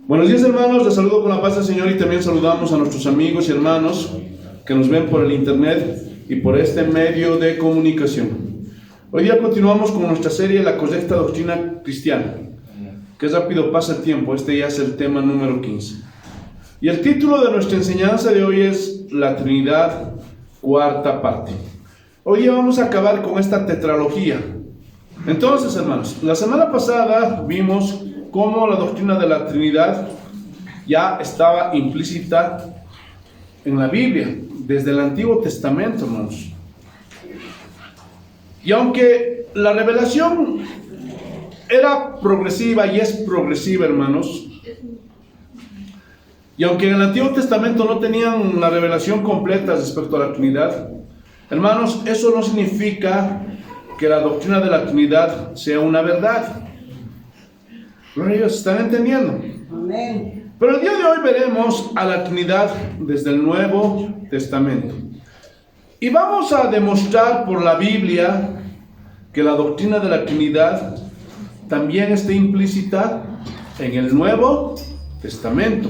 Buenos días, hermanos, les saludo con la paz del Señor y también saludamos a nuestros amigos y hermanos que nos ven por el internet y por este medio de comunicación. Hoy día continuamos con nuestra serie La correcta doctrina cristiana. Qué rápido pasa el tiempo, este ya es el tema número 15. Y el título de nuestra enseñanza de hoy es La Trinidad, cuarta parte. Hoy día vamos a acabar con esta tetralogía. Entonces, hermanos, la semana pasada vimos cómo la doctrina de la Trinidad ya estaba implícita en la Biblia, desde el Antiguo Testamento, hermanos. Y aunque la revelación era progresiva y es progresiva, hermanos, y aunque en el Antiguo Testamento no tenían la revelación completa respecto a la Trinidad, hermanos, eso no significa que la doctrina de la Trinidad sea una verdad. ¿Ellos están entendiendo? Amén. Pero el día de hoy veremos a la Trinidad desde el Nuevo Testamento. Y vamos a demostrar por la Biblia que la doctrina de la Trinidad también está implícita en el Nuevo Testamento.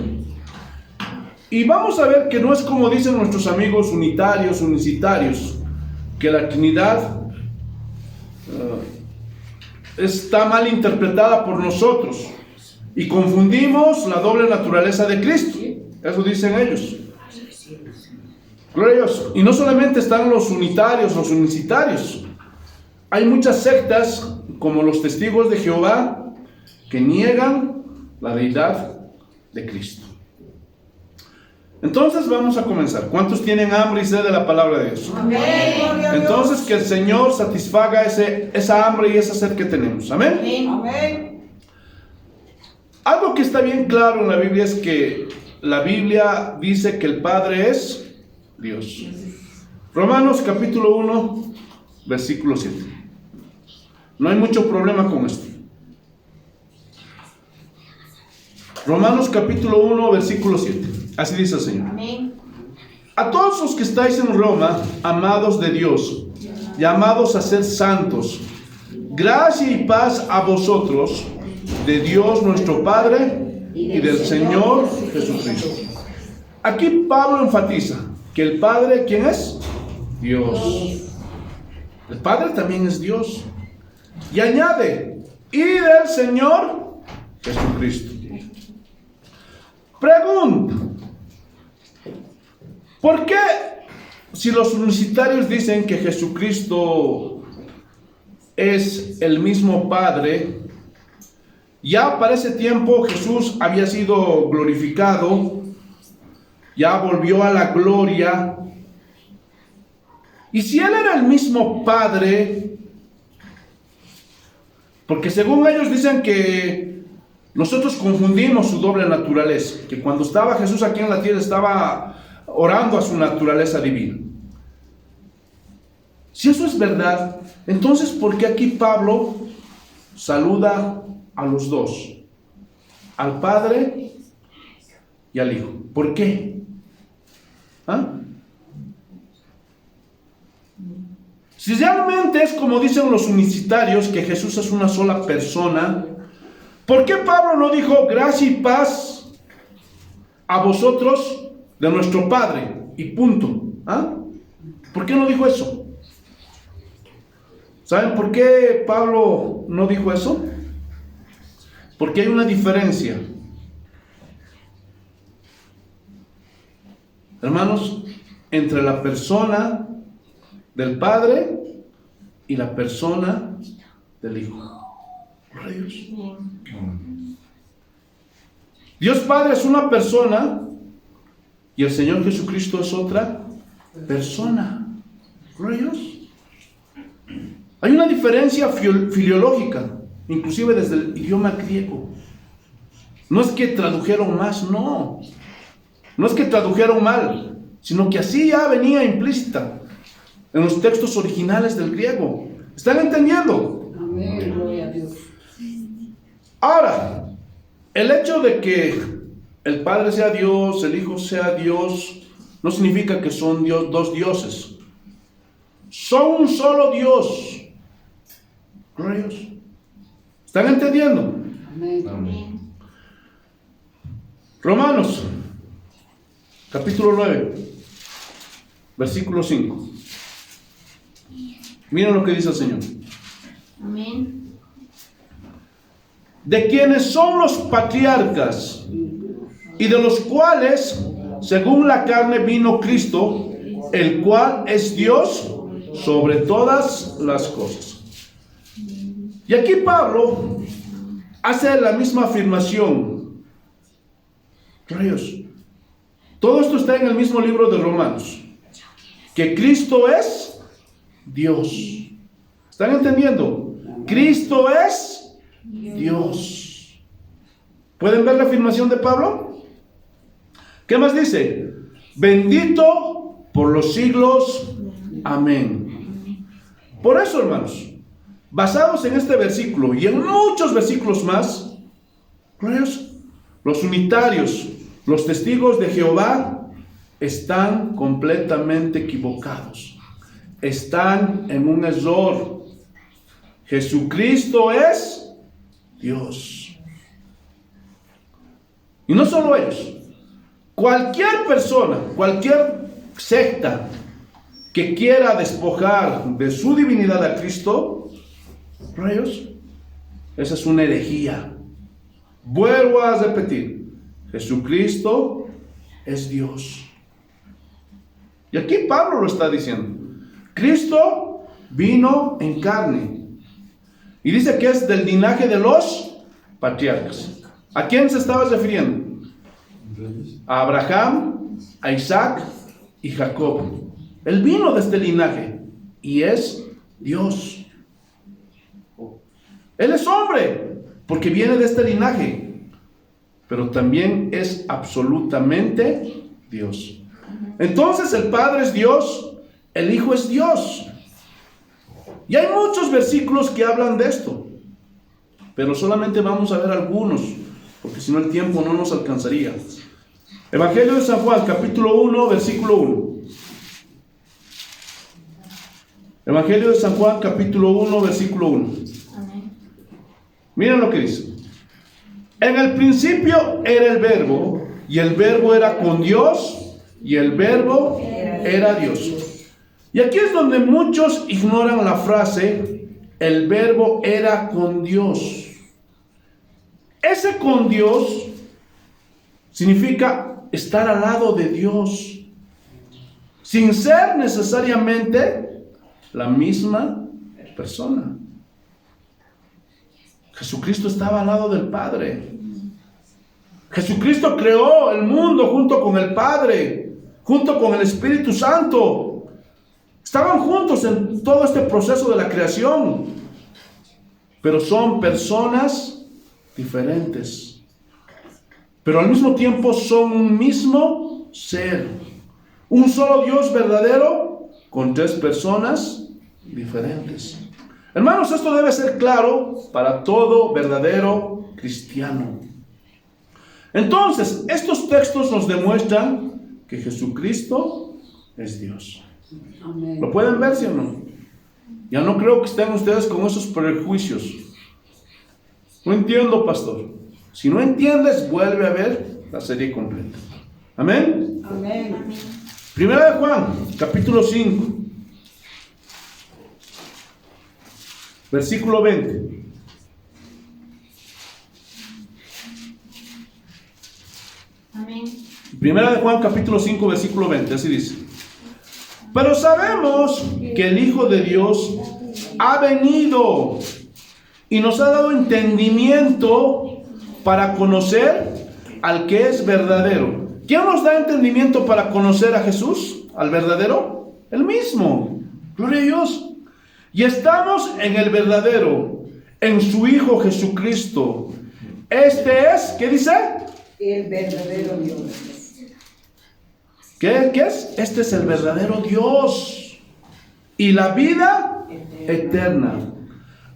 Y vamos a ver que no es como dicen nuestros amigos unitarios, unicitarios, que la Trinidad está mal interpretada por nosotros y confundimos la doble naturaleza de Cristo. Eso dicen ellos. Gloria a Dios. Y no solamente están los unitarios, los unicitarios. Hay muchas sectas, como los testigos de Jehová, que niegan la deidad de Cristo. Entonces vamos a comenzar. ¿Cuántos tienen hambre y sed de la palabra de Dios? Amén. Entonces que el Señor satisfaga esa hambre y esa sed que tenemos. Amén. Amén. Algo que está bien claro en la Biblia es que la Biblia dice que el Padre es Dios. Romanos capítulo 1, versículo 7. No hay mucho problema con esto. Romanos capítulo 1, versículo 7. Así dice el Señor. Amén. A todos los que estáis en Roma, amados de Dios, llamados a ser santos, gracia y paz a vosotros, de Dios nuestro Padre y del Señor Jesucristo. Aquí Pablo enfatiza que el Padre, ¿quién es? Dios. El Padre también es Dios. Y añade, y del Señor Jesucristo. Pregunta: ¿por qué, si los unicitarios dicen que Jesucristo es el mismo Padre, ya para ese tiempo Jesús había sido glorificado, ya volvió a la gloria, y si Él era el mismo Padre, porque según ellos dicen que nosotros confundimos su doble naturaleza, que cuando estaba Jesús aquí en la tierra estaba orando a su naturaleza divina. Si eso es verdad, entonces ¿por qué aquí Pablo saluda a los dos? Al Padre y al Hijo. ¿Por qué? Si realmente es como dicen los unicitarios, que Jesús es una sola persona, ¿por qué Pablo no dijo gracia y paz a vosotros de nuestro Padre y punto? ¿Por qué no dijo eso? ¿Saben por qué Pablo no dijo eso? Porque hay una diferencia, hermanos, entre la persona del Padre y la persona del Hijo. Dios Padre es una persona y el Señor Jesucristo es otra persona. Gloria a Dios. Hay una diferencia filiológica, inclusive desde el idioma griego. No es que tradujeron más, no es que tradujeron mal, sino que así ya venía implícita en los textos originales del griego. ¿Están entendiendo? Amén. Gloria a Dios. Ahora, el hecho de que el Padre sea Dios, el Hijo sea Dios, no significa que son dos dioses. Son un solo Dios. Gloria a Dios. ¿Están entendiendo? Amén. Romanos, capítulo 9, versículo 5. Miren lo que dice el Señor. Amén. De quienes son los patriarcas y de los cuales, según la carne, vino Cristo, el cual es Dios sobre todas las cosas. Y aquí Pablo hace la misma afirmación. Rayos, todo esto está en el mismo libro de Romanos, que Cristo es Dios. ¿Están entendiendo? Cristo es Dios. ¿Pueden ver la afirmación de Pablo? ¿Qué más dice? Bendito por los siglos. Amén. Por eso, hermanos, basados en este versículo y en muchos versículos más, los unitarios, los testigos de Jehová, están completamente equivocados. Están en un error. Jesucristo es Dios. Y no solo ellos. Cualquier persona, cualquier secta que quiera despojar de su divinidad a Cristo, esa es una herejía. Vuelvo a repetir, Jesucristo es Dios. Y aquí Pablo lo está diciendo. Cristo vino en carne. Y dice que es del linaje de los patriarcas. ¿A quién se estaba refiriendo? A Abraham, a Isaac y Jacob. Él vino de este linaje y es Dios. Él es hombre porque viene de este linaje, pero también es absolutamente Dios. Entonces el Padre es Dios, el Hijo es Dios. Y hay muchos versículos que hablan de esto, pero solamente vamos a ver algunos, porque si no el tiempo no nos alcanzaría. Evangelio de San Juan, capítulo 1, versículo 1. Evangelio de San Juan, capítulo 1, versículo 1. Amén. Miren lo que dice. En el principio era el verbo, y el verbo era con Dios, y el verbo era Dios. Y aquí es donde muchos ignoran la frase, el verbo era con Dios. Ese con Dios significa estar al lado de Dios, sin ser necesariamente la misma persona. Jesucristo estaba al lado del Padre. Jesucristo creó el mundo junto con el Padre, junto con el Espíritu Santo. Estaban juntos en todo este proceso de la creación, pero son personas diferentes, pero al mismo tiempo son un mismo ser, un solo Dios verdadero con tres personas diferentes. Hermanos, esto debe ser claro para todo verdadero cristiano. Entonces, estos textos nos demuestran que Jesucristo es Dios. Amén. ¿Lo pueden ver, sí o no? Ya no creo que estén ustedes con esos prejuicios. No entiendo, pastor. Si no entiendes, vuelve a ver la serie completa. Amén. Amén. Primera de Juan, capítulo 5, versículo 20. Amén. Primera de Juan, capítulo 5, versículo 20. Así dice. Pero sabemos que el Hijo de Dios ha venido y nos ha dado entendimiento para conocer al que es verdadero. ¿Quién nos da entendimiento para conocer a Jesús, al verdadero? Él mismo. Gloria a Dios. Y estamos en el verdadero, en su Hijo Jesucristo. Este es, ¿qué dice? El verdadero Dios. ¿Qué es? Este es el verdadero Dios y la vida eterna.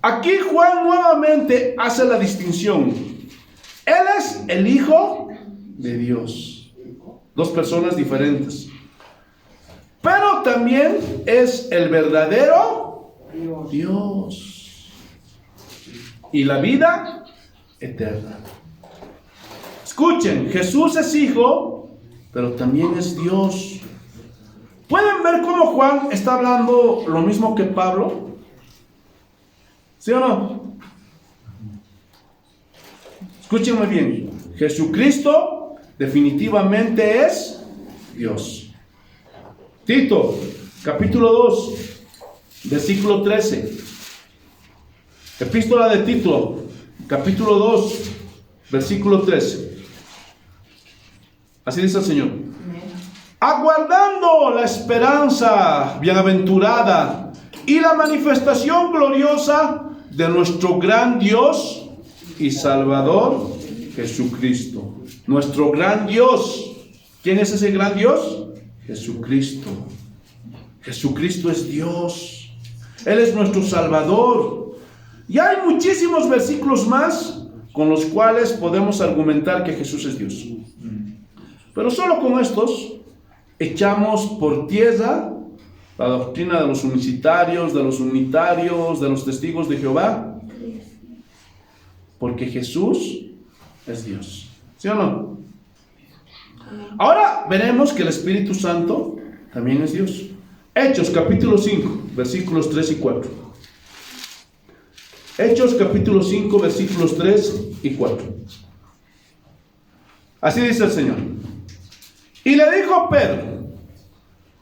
Aquí Juan nuevamente hace la distinción. Él es el Hijo de Dios. Dos personas diferentes. Pero también es el verdadero Dios y la vida eterna. Escuchen, Jesús es hijo, pero también es Dios. ¿Pueden ver cómo Juan está hablando lo mismo que Pablo? ¿Sí o no? Escuchen muy bien. Jesucristo definitivamente es Dios. Tito, capítulo 2, versículo 13. Epístola de Tito, capítulo 2, versículo 13. Así dice el Señor. Aguardando la esperanza bienaventurada y la manifestación gloriosa de nuestro gran Dios y Salvador Jesucristo. Nuestro gran Dios. ¿Quién es ese gran Dios? Jesucristo. Jesucristo es Dios. Él es nuestro Salvador. Y hay muchísimos versículos más con los cuales podemos argumentar que Jesús es Dios. Pero solo con estos echamos por tierra la doctrina de los unicitarios, de los unitarios, de los testigos de Jehová. Porque Jesús es Dios. ¿Sí o no? Ahora veremos que el Espíritu Santo también es Dios. Hechos capítulo 5, versículos 3 y 4. Hechos capítulo 5, versículos 3 y 4. Así dice el Señor. Y le dijo Pedro: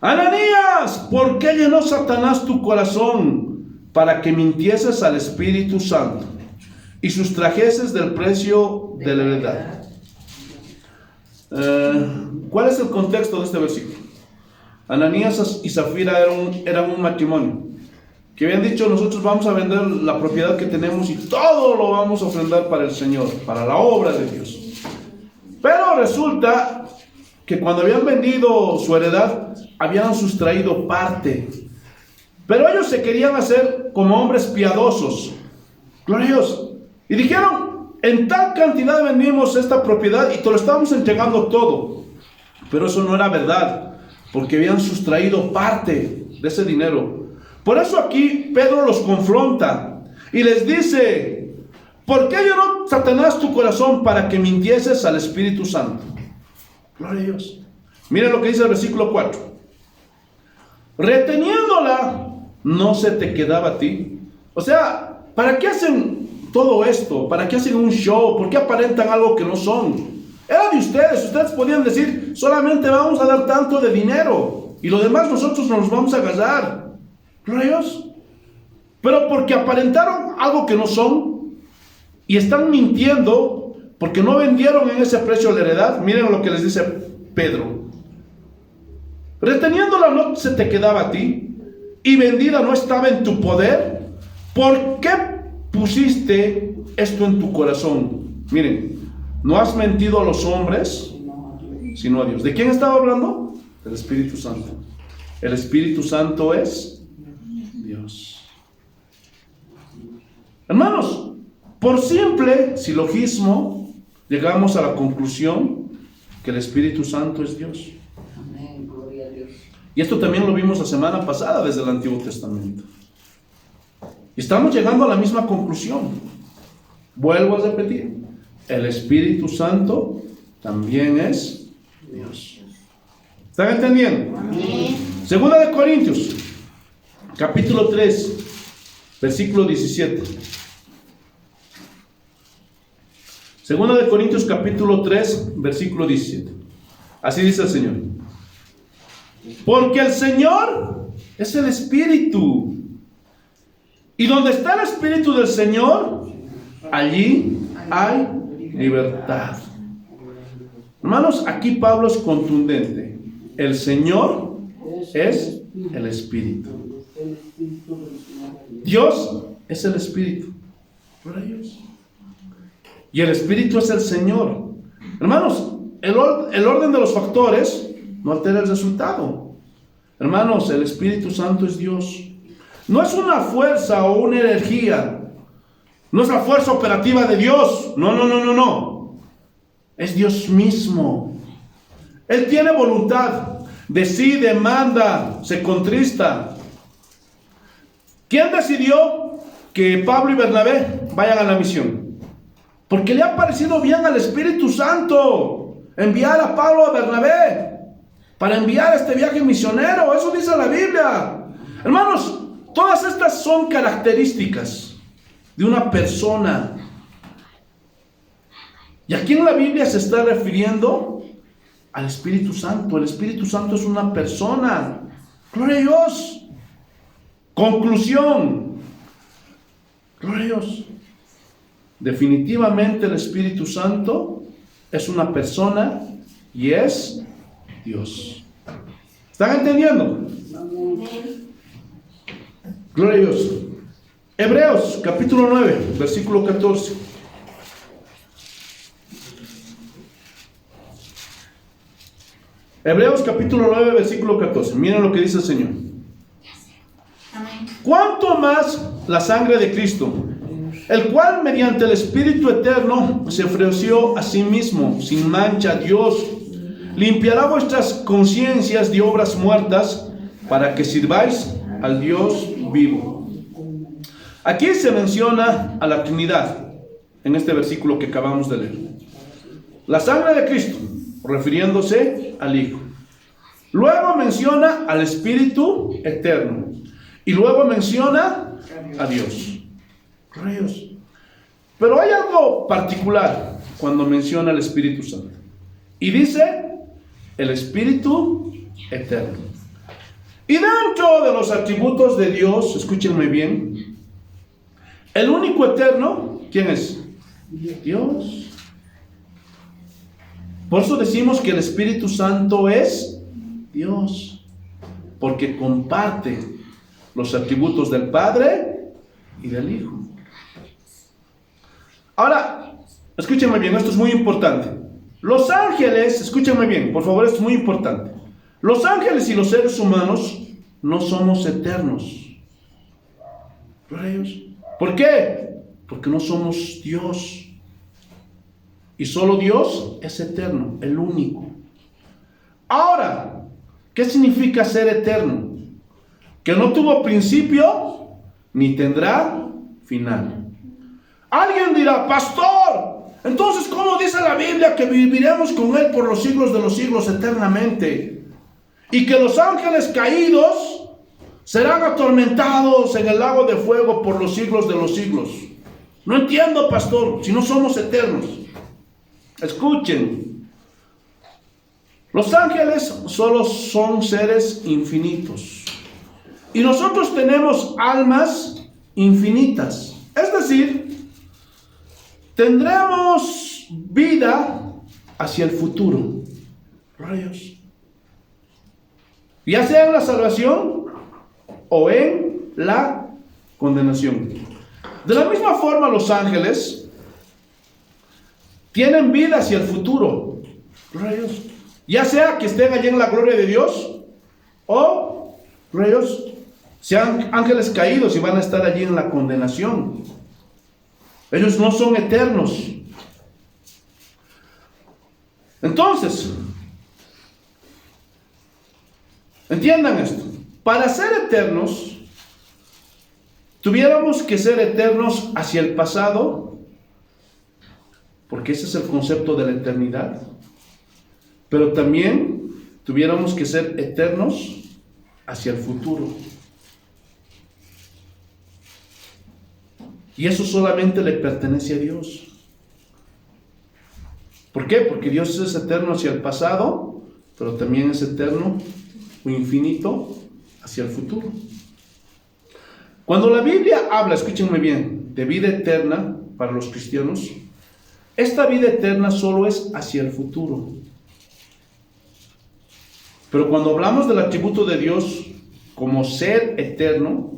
Ananías, ¿por qué llenó Satanás tu corazón para que mintieses al Espíritu Santo y sustrajeses del precio de la heredad? ¿Cuál es el contexto de este versículo? Ananías y Zafira eran un matrimonio que habían dicho: nosotros vamos a vender la propiedad que tenemos y todo lo vamos a ofrendar para el Señor, para la obra de Dios. Pero resulta que cuando habían vendido su heredad, habían sustraído parte. Pero ellos se querían hacer como hombres piadosos. Gloria a Dios. Y dijeron: en tal cantidad vendimos esta propiedad y te lo estamos entregando todo. Pero eso no era verdad, porque habían sustraído parte de ese dinero. Por eso aquí Pedro los confronta y les dice: ¿por qué llenó Satanás tu corazón para que mintieses al Espíritu Santo? Gloria a Dios. Miren lo que dice el versículo 4. Reteniéndola, no se te quedaba a ti. O sea, ¿para qué hacen todo esto? ¿Para qué hacen un show? ¿Por qué aparentan algo que no son? Era de ustedes. Ustedes podían decir: solamente vamos a dar tanto de dinero y lo demás nosotros nos vamos a agarrar. Gloria a Dios. Pero porque aparentaron algo que no son y están mintiendo porque no vendieron en ese precio la heredad. Miren lo que les dice Pedro: reteniéndola no se te quedaba a ti y vendida no estaba en tu poder. ¿Por qué pusiste esto en tu corazón? Miren, no has mentido a los hombres, sino a Dios. ¿De quién estaba hablando? Del Espíritu Santo. El Espíritu Santo es Dios. Hermanos, por simple silogismo llegamos a la conclusión que el Espíritu Santo es Dios. Amén, gloria a Dios. Y esto también lo vimos la semana pasada desde el Antiguo Testamento. Y estamos llegando a la misma conclusión. Vuelvo a repetir: el Espíritu Santo también es Dios. ¿Están entendiendo? Amén. Segunda de Corintios, capítulo 3, versículo 17. Segunda de Corintios, capítulo 3, versículo 17. Así dice el Señor: porque el Señor es el Espíritu, y donde está el Espíritu del Señor, allí hay libertad. Hermanos, aquí Pablo es contundente: el Señor es el Espíritu. Dios es el Espíritu. Gloria a Dios. Y el Espíritu es el Señor. Hermanos, el orden de los factores no altera el resultado. Hermanos, el Espíritu Santo es Dios. No es una fuerza o una energía. No es la fuerza operativa de Dios. No. Es Dios mismo. Él tiene voluntad. Decide, manda, se contrista. ¿Quién decidió que Pablo y Bernabé vayan a la misión? Porque le ha parecido bien al Espíritu Santo enviar a Pablo a Bernabé para enviar este viaje misionero. Eso dice la Biblia. Hermanos, todas estas son características de una persona. ¿Y a quién la Biblia se está refiriendo? Al Espíritu Santo. El Espíritu Santo es una persona. Gloria a Dios. Conclusión. Gloria a Dios. Definitivamente el Espíritu Santo es una persona y es Dios. ¿Están entendiendo? Amén. Gloria a Dios. Hebreos capítulo 9, versículo 14. Hebreos capítulo 9, versículo 14. Miren lo que dice el Señor. Amén. ¿Cuánto más la sangre de Cristo, el cual mediante el Espíritu Eterno se ofreció a sí mismo, sin mancha a Dios, limpiará vuestras conciencias de obras muertas para que sirváis al Dios vivo? Aquí se menciona a la Trinidad en este versículo que acabamos de leer. La sangre de Cristo, refiriéndose al Hijo. Luego menciona al Espíritu Eterno. Y luego menciona a Dios. Gloria a Dios. Pero hay algo particular cuando menciona al Espíritu Santo. Y dice el Espíritu Eterno. Y dentro de los atributos de Dios, escúchenme bien, el único eterno, ¿quién es? Dios. Por eso decimos que el Espíritu Santo es Dios, porque comparte los atributos del Padre y del Hijo. Ahora, escúchenme bien, esto es muy importante. Los ángeles, escúchenme bien, por favor, esto es muy importante. Los ángeles y los seres humanos no somos eternos. ¿Por qué? Porque no somos Dios. Y solo Dios es eterno, el único. Ahora, ¿qué significa ser eterno? Que no tuvo principio ni tendrá final. Alguien dirá, pastor, entonces ¿cómo dice la Biblia que viviremos con Él por los siglos de los siglos eternamente? Y que los ángeles caídos serán atormentados en el lago de fuego por los siglos de los siglos. No entiendo, pastor, si no somos eternos. Escuchen, los ángeles solo son seres infinitos. Y nosotros tenemos almas infinitas. Es decir, tendremos vida hacia el futuro. Rayos. Ya sea en la salvación o en la condenación. De la misma forma, los ángeles tienen vida hacia el futuro. Rayos. Ya sea que estén allí en la gloria de Dios o, rayos, sean ángeles caídos y van a estar allí en la condenación. Ellos no son eternos. Entonces, entiendan esto. Para ser eternos, tuviéramos que ser eternos hacia el pasado, porque ese es el concepto de la eternidad. Pero también tuviéramos que ser eternos hacia el futuro. Y eso solamente le pertenece a Dios. ¿Por qué? Porque Dios es eterno hacia el pasado, pero también es eterno o infinito hacia el futuro. Cuando la Biblia habla, escúchenme bien, de vida eterna para los cristianos, esta vida eterna solo es hacia el futuro. Pero cuando hablamos del atributo de Dios como ser eterno,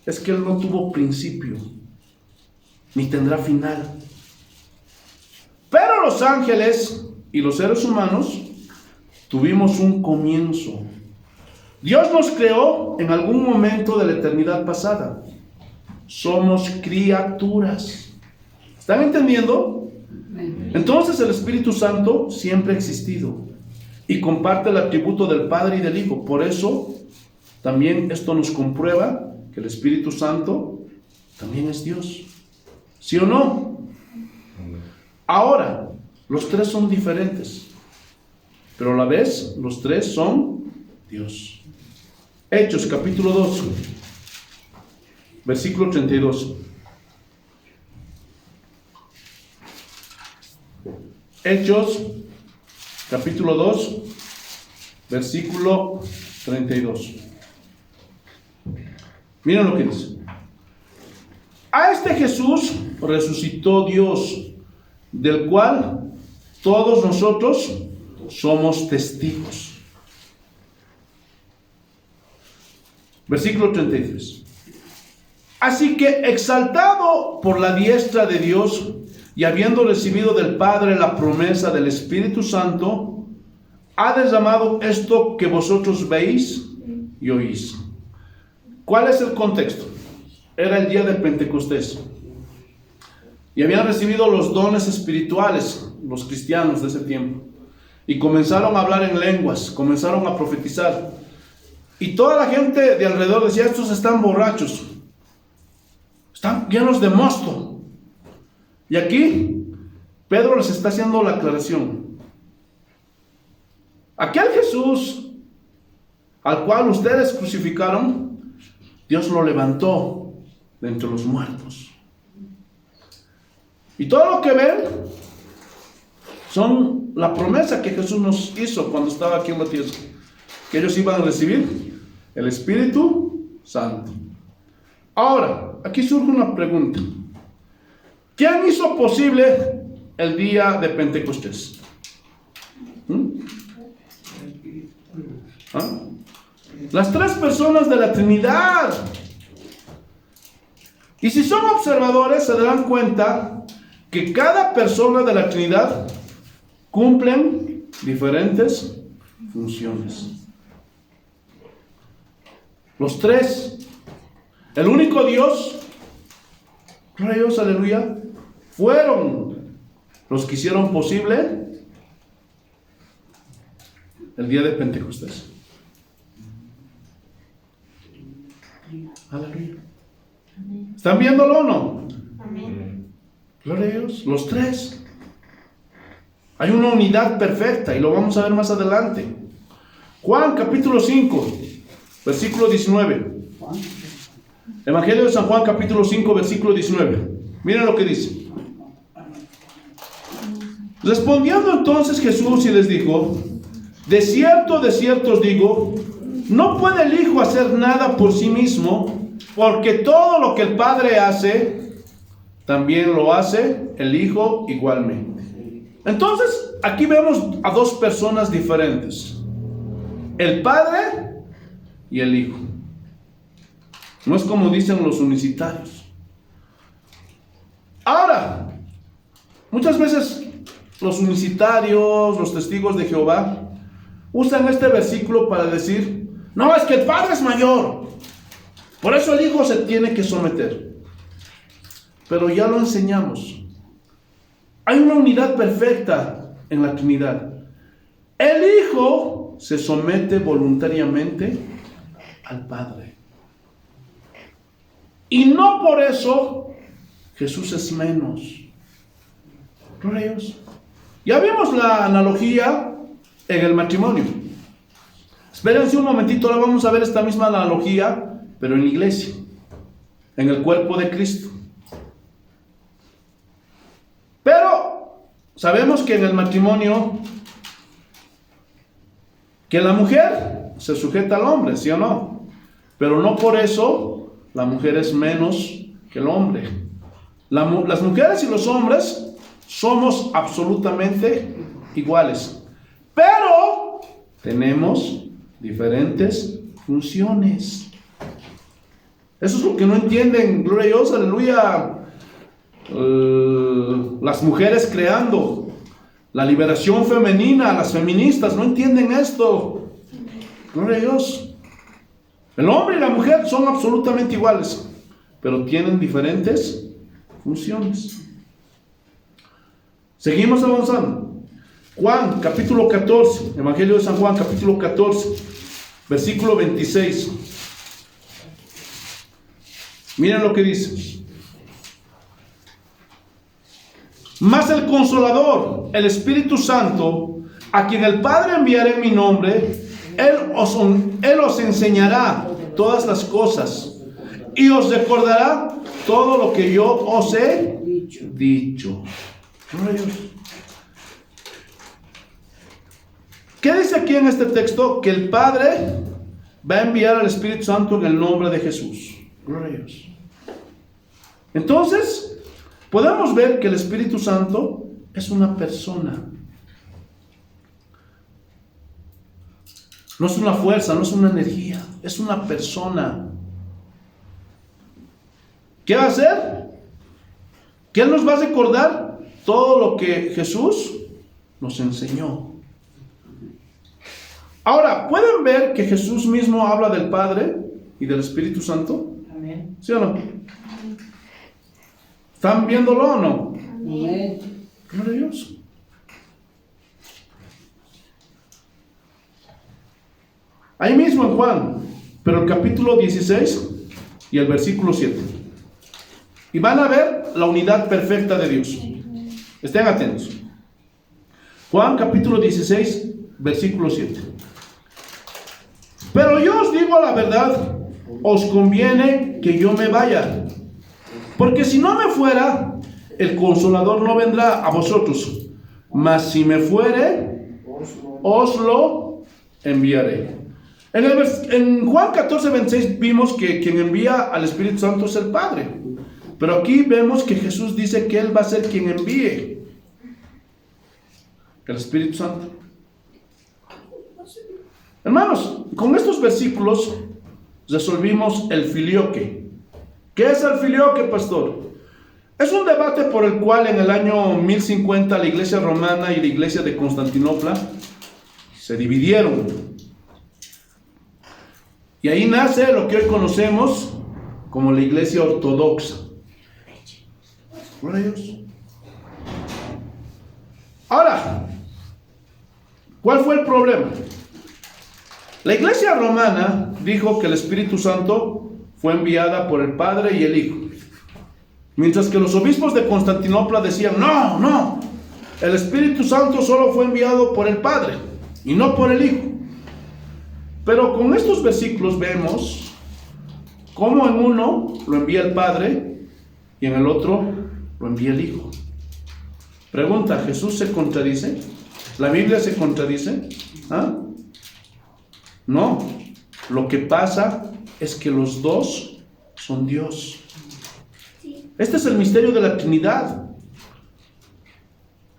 es que Él no tuvo principio, ni tendrá final. Pero los ángeles y los seres humanos tuvimos un comienzo. Dios nos creó en algún momento de la eternidad pasada. Somos criaturas. ¿Están entendiendo? Entonces el Espíritu Santo siempre ha existido y comparte el atributo del Padre y del Hijo. Por eso también esto nos comprueba que el Espíritu Santo también es Dios. ¿Sí o no? Ahora, los tres son diferentes, pero a la vez los tres son Dios. Hechos capítulo 2, versículo 32. Hechos capítulo 2, versículo 32. Miren lo que dice. A este Jesús resucitó Dios, del cual todos nosotros somos testigos. Versículo 33. Así que, exaltado por la diestra de Dios y habiendo recibido del Padre la promesa del Espíritu Santo, ha derramado esto que vosotros veis y oís. ¿Cuál es el contexto? Era el día de Pentecostés. Y habían recibido los dones espirituales, los cristianos de ese tiempo. Y comenzaron a hablar en lenguas, comenzaron a profetizar. Y toda la gente de alrededor decía, estos están borrachos, están llenos de mosto. Y aquí Pedro les está haciendo la aclaración. Aquel Jesús al cual ustedes crucificaron, Dios lo levantó de entre los muertos. Y todo lo que ven son la promesa que Jesús nos hizo cuando estaba aquí en la tierra, que ellos iban a recibir el Espíritu Santo. Ahora, aquí surge una pregunta. ¿Quién hizo posible el día de Pentecostés? ¿Ah? Las tres personas de la Trinidad. Y si son observadores, se darán cuenta que cada persona de la Trinidad cumplen diferentes funciones. Los tres. El único Dios, gloria a Dios, aleluya, fueron los que hicieron posible el día de Pentecostés. Aleluya. ¿Están viéndolo o no? Amén. Gloria a Dios, los tres. Hay una unidad perfecta y lo vamos a ver más adelante. Juan capítulo 5, versículo 19. Evangelio de San Juan capítulo 5, versículo 19. Miren lo que dice. Respondiendo entonces Jesús y les dijo: de cierto os digo, no puede el Hijo hacer nada por sí mismo, porque todo lo que el Padre hace, también lo hace el Hijo igualmente. Entonces, aquí vemos a dos personas diferentes: el Padre y el Hijo. No es como dicen los unicitarios. Ahora, muchas veces los unicitarios, los testigos de Jehová, usan este versículo para decir: no, es que el Padre es mayor, por eso el Hijo se tiene que someter. Pero ya lo enseñamos. Hay una unidad perfecta en la Trinidad. El Hijo se somete voluntariamente al Padre. Y no por eso Jesús es menos. Gloria a Dios. Ya vimos la analogía en el matrimonio. Espérense un momentito, ahora vamos a ver esta misma analogía, pero en la iglesia, en el cuerpo de Cristo. Pero sabemos que en el matrimonio, que la mujer se sujeta al hombre, ¿sí o no? Pero no por eso la mujer es menos que el hombre. Las mujeres y los hombres somos absolutamente iguales, pero tenemos diferentes funciones. Eso es lo que no entienden, gloria a Dios, aleluya, las mujeres creando la liberación femenina, las feministas no entienden esto. Gloria a Dios. El hombre y la mujer son absolutamente iguales, pero tienen diferentes funciones. Seguimos avanzando. Juan capítulo 14, Evangelio de San Juan capítulo 14, versículo 26. Miren lo que dice. Mas el Consolador, el Espíritu Santo, a quien el Padre enviará en mi nombre, Él os enseñará todas las cosas y os recordará todo lo que yo os he dicho. Gloria a Dios. ¿Qué dice aquí en este texto? Que el Padre va a enviar al Espíritu Santo en el nombre de Jesús. Gloria a Dios. Entonces, podemos ver que el Espíritu Santo es una persona. No es una fuerza, no es una energía, es una persona. ¿Qué va a hacer? Que Él nos va a recordar todo lo que Jesús nos enseñó. Ahora, ¿pueden ver que Jesús mismo habla del Padre y del Espíritu Santo? Amén. ¿Sí o no? ¿Están viéndolo o no? Amén. Gloria a Dios. Ahí mismo en Juan, pero el capítulo 16 y el versículo 7. Y van a ver la unidad perfecta de Dios. Estén atentos. Juan capítulo 16, versículo 7. Pero yo os digo la verdad, os conviene que yo me vaya, porque si no me fuera, el Consolador no vendrá a vosotros, mas si me fuere, os lo enviaré. En Juan 14, 26 vimos que quien envía al Espíritu Santo es el Padre, pero aquí vemos que Jesús dice que Él va a ser quien envíe el Espíritu Santo. Hermanos, con estos versículos resolvimos el filioque. ¿Qué es el filioque, pastor? Es un debate por el cual en el año 1050 la iglesia romana y la iglesia de Constantinopla se dividieron. Y ahí nace lo que hoy conocemos como la iglesia ortodoxa. Gloria a Dios. Ahora, ¿cuál fue el problema? La iglesia romana dijo que el Espíritu Santo fue enviada por el Padre y el Hijo. Mientras que los obispos de Constantinopla decían, no, el Espíritu Santo solo fue enviado por el Padre y no por el Hijo. Pero con estos versículos vemos cómo en uno lo envía el Padre y en el otro lo envía el Hijo. Pregunta, ¿Jesús se contradice? ¿La Biblia se contradice? ¿Ah? No, lo que pasa es que los dos son Dios. Este es el misterio de la Trinidad.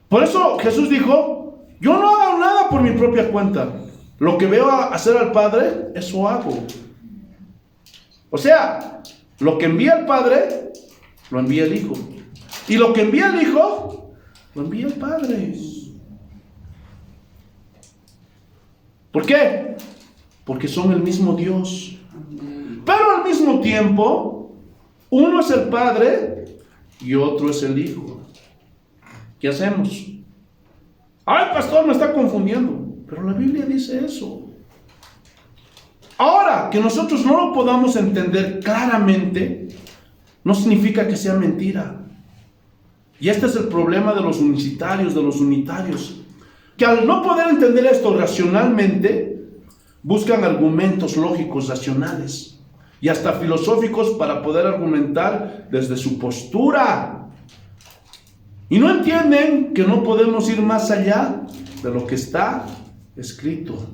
Por eso Jesús dijo, yo no hago nada por mi propia cuenta. Lo que veo hacer al Padre, eso hago. O sea, lo que envía el Padre, lo envía el Hijo. Y lo que envía el Hijo, lo envía el Padre. ¿Por qué? Porque son el mismo Dios. Pero al mismo tiempo, uno es el Padre y otro es el Hijo. ¿Qué hacemos? Ay, pastor, me está confundiendo. Pero la Biblia dice eso. Ahora, que nosotros no lo podamos entender claramente, no significa que sea mentira. Y este es el problema de los unicitarios, de los unitarios, que al no poder entender esto racionalmente, buscan argumentos lógicos, racionales y hasta filosóficos para poder argumentar desde su postura. Y no entienden que no podemos ir más allá de lo que está escrito.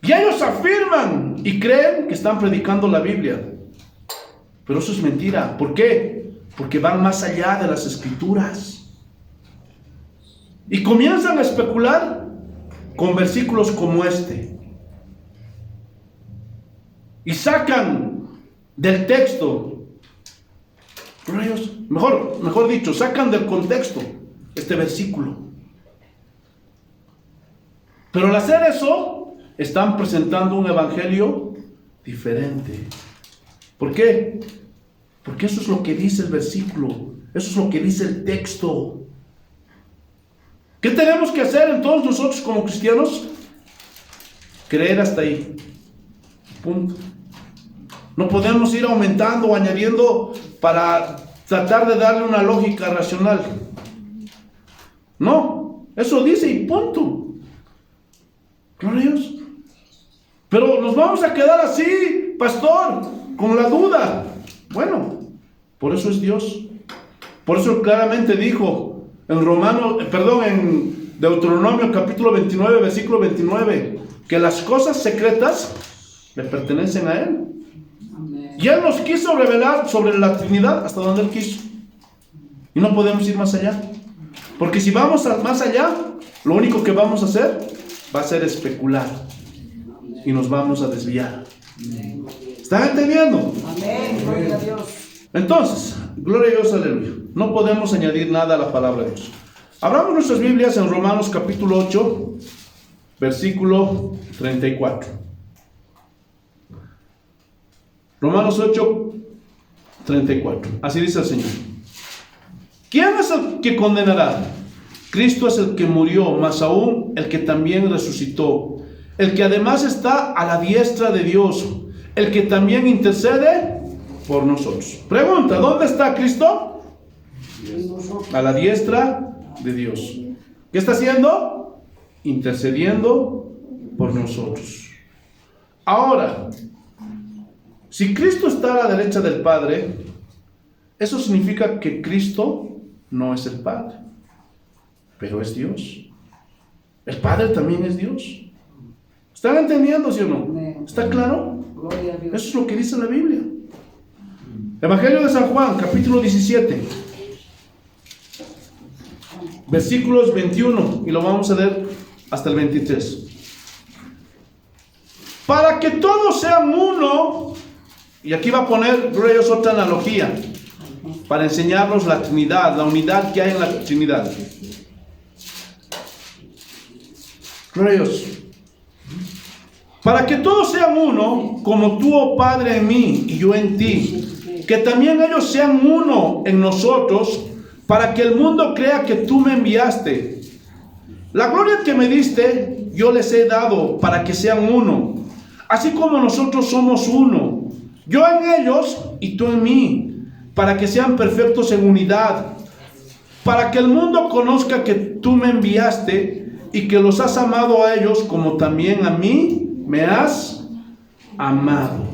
Y ellos afirman y creen que están predicando la Biblia. Pero eso es mentira. ¿Por qué? Porque van más allá de las Escrituras. Y comienzan a especular con versículos como este. Y sacan del texto, mejor dicho, sacan del contexto este versículo. Pero al hacer eso, están presentando un evangelio diferente. ¿Por qué? Porque eso es lo que dice el versículo. Eso es lo que dice el texto. ¿Qué tenemos que hacer entonces nosotros como cristianos? Creer hasta ahí. Punto. No podemos ir aumentando o añadiendo para tratar de darle una lógica racional. No, eso dice y punto. Gloria a Dios. Pero nos vamos a quedar así, pastor, con la duda. Bueno, por eso es Dios. Por eso claramente dijo en Deuteronomio capítulo 29, versículo 29, que las cosas secretas le pertenecen a Él. Amén. Y Él nos quiso revelar sobre la Trinidad hasta donde Él quiso. Y no podemos ir más allá. Porque si vamos más allá, lo único que vamos a hacer va a ser especular. Y nos vamos a desviar. ¿Están entendiendo? Amén. Gloria a Dios. Entonces, gloria a Dios, aleluya. No podemos añadir nada a la palabra de Dios. Abramos nuestras Biblias en Romanos capítulo 8, versículo 34. Romanos 8, 34. Así dice el Señor. ¿Quién es el que condenará? Cristo es el que murió, más aún el que también resucitó, el que además está a la diestra de Dios, el que también intercede por nosotros. Pregunta, ¿dónde está Cristo? A la diestra de Dios. ¿Qué está haciendo? Intercediendo por nosotros. Ahora, si Cristo está a la derecha del Padre, eso significa que Cristo no es el Padre, pero es Dios. El Padre también es Dios. ¿Están entendiendo, sí o no? ¿Está claro? Gloria a Dios. Eso es lo que dice la Biblia. Evangelio de San Juan, capítulo 17, versículos 21, y lo vamos a leer hasta el 23. Para que todos sean uno, y aquí va a poner Reyes otra analogía, para enseñarnos la Trinidad, la unidad que hay en la Trinidad. Gloria a Dios. Para que todos sean uno, como tú, oh Padre, en mí y yo en ti, que también ellos sean uno en nosotros, para que el mundo crea que tú me enviaste. La gloria que me diste, yo les he dado para que sean uno, así como nosotros somos uno, yo en ellos y tú en mí, para que sean perfectos en unidad, para que el mundo conozca que tú me enviaste y que los has amado a ellos como también a mí me has amado.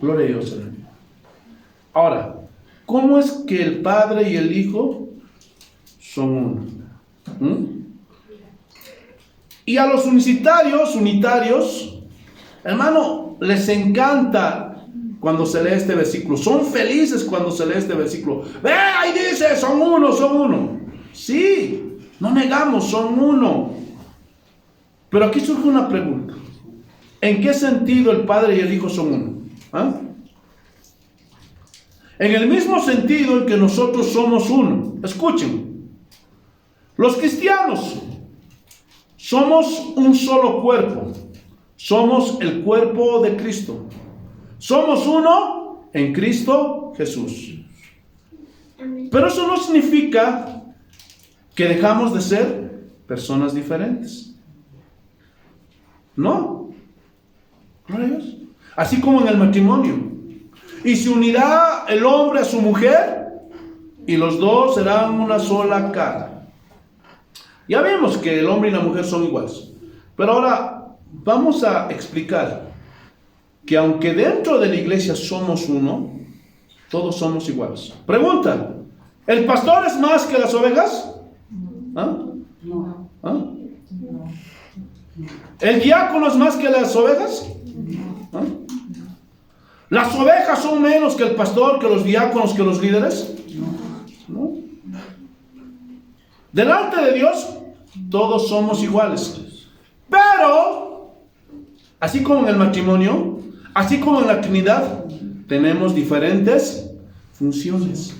Gloria a Dios. Ahora, ¿cómo es que el Padre y el Hijo son uno? Y a los unitarios, hermano, les encanta cuando se lee este versículo. Son felices cuando se lee este versículo. ¡Ve! Ahí dice, son uno. Sí, no negamos, son uno. Pero aquí surge una pregunta. ¿En qué sentido el Padre y el Hijo son uno? ¿Ah? En el mismo sentido en que nosotros somos uno. Escuchen. Los cristianos somos un solo cuerpo. Somos el cuerpo de Cristo. Somos uno en Cristo Jesús. Pero eso no significa que dejamos de ser personas diferentes. No. Gloria a Dios. Así como en el matrimonio. Y se unirá el hombre a su mujer y los dos serán una sola carne. Ya vemos que el hombre y la mujer son iguales. Pero ahora vamos a explicar que aunque dentro de la iglesia somos uno, todos somos iguales. Pregunta, ¿el pastor es más que las ovejas? ¿Ah? No. ¿Ah? ¿El diácono es más que las ovejas? ¿Ah? ¿Las ovejas son menos que el pastor, que los diáconos, que los líderes? ¿No? Delante de Dios, todos somos iguales. Pero, así como en el matrimonio, así como en la Trinidad, tenemos diferentes funciones.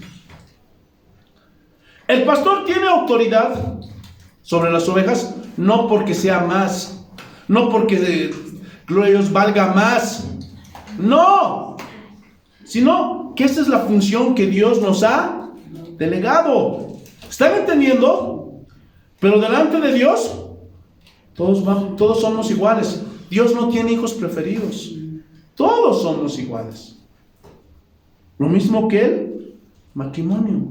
El pastor tiene autoridad sobre las ovejas, no porque sea más, no porque gloria a Dios valga más, no, sino que esa es la función que Dios nos ha delegado. ¿Están entendiendo? Pero delante de Dios, todos somos iguales. Dios no tiene hijos preferidos. Todos somos iguales. Lo mismo que Él matrimonio.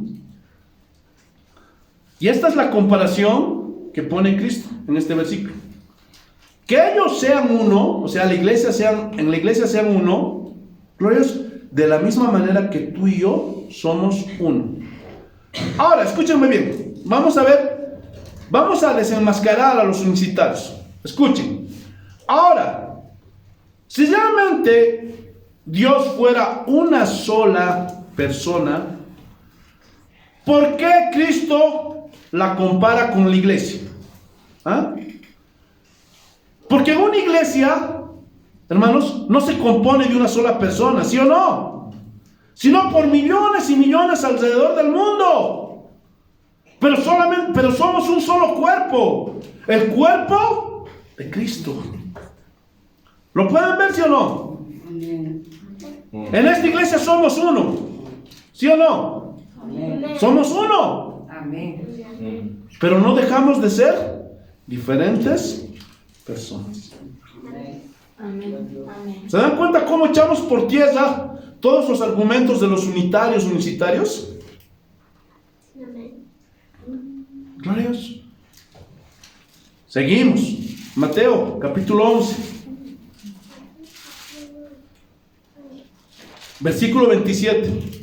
Y esta es la comparación que pone Cristo en este versículo. Que ellos sean uno, o sea, en la iglesia sean uno, glorios, de la misma manera que tú y yo somos uno. Ahora, escúchenme bien. Vamos a desenmascarar a los unicitarios. Escuchen. Ahora, si realmente Dios fuera una sola persona, ¿por qué Cristo la compara con la iglesia? ¿Ah? Porque una iglesia, hermanos, no se compone de una sola persona, ¿sí o no? Sino por millones y millones alrededor del mundo. Pero somos un solo cuerpo, el cuerpo de Cristo. ¿Lo pueden ver, sí o no? Amén. En esta iglesia somos uno, ¿sí o no? Amén. Somos uno. Amén. Pero no dejamos de ser diferentes personas. Amén. Amén. ¿Se dan cuenta cómo echamos por tierra todos los argumentos de los unitarios, unicitarios? Gloria a Dios. Seguimos. Mateo, capítulo 11. Versículo 27.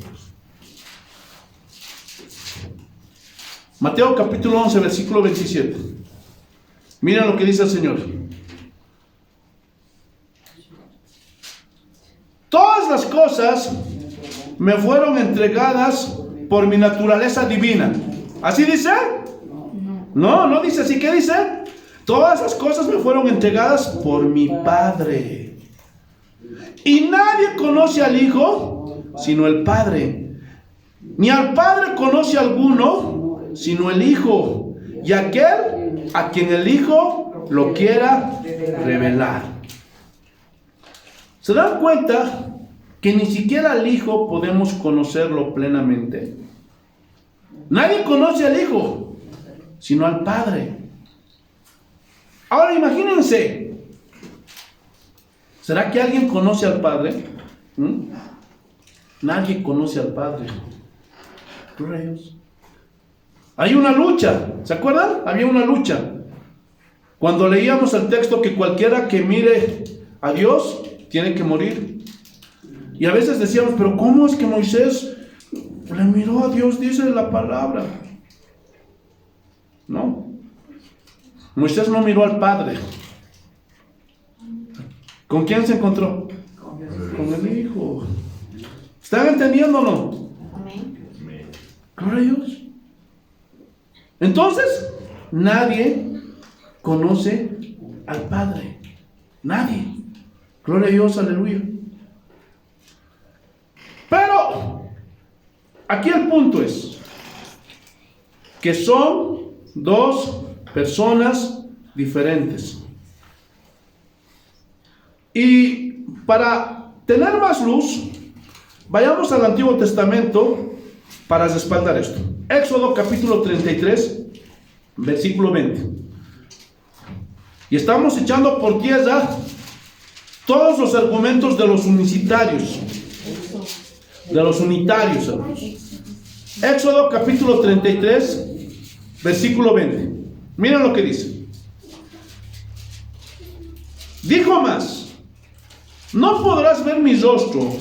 Mateo capítulo 11, versículo 27. Miren lo que dice el Señor. Todas las cosas me fueron entregadas por mi naturaleza divina. ¿Así dice? No dice así. ¿Qué dice? Todas las cosas me fueron entregadas por mi Padre. Y nadie conoce al Hijo sino el Padre. Ni al Padre conoce alguno sino el Hijo. Y aquel a quien el Hijo lo quiera revelar. ¿Se dan cuenta que ni siquiera al Hijo podemos conocerlo plenamente? Nadie conoce al Hijo sino al Padre. Ahora imagínense, ¿será que alguien conoce al Padre? Nadie conoce al Padre. Gloria a Dios. Hay una lucha, ¿se acuerdan? Había una lucha. Cuando leíamos el texto que cualquiera que mire a Dios tiene que morir. Y a veces decíamos, pero ¿cómo es que Moisés le miró a Dios? Dice la palabra. No. Moisés no miró al Padre. ¿Con quién se encontró? Con el Hijo. ¿Están entendiéndolo? Amén. Gloria a Dios. Entonces, nadie conoce al Padre. Nadie. Gloria a Dios, aleluya. Pero, aquí el punto es que son dos personas diferentes. Y para tener más luz, vayamos al Antiguo Testamento para respaldar esto. Éxodo capítulo 33, versículo 20. Y estamos echando por tierra todos los argumentos de los unicitarios. De los unitarios, hermanos. Éxodo capítulo 33, versículo 20. Miren lo que dice. Dijo más: no podrás ver mi rostro,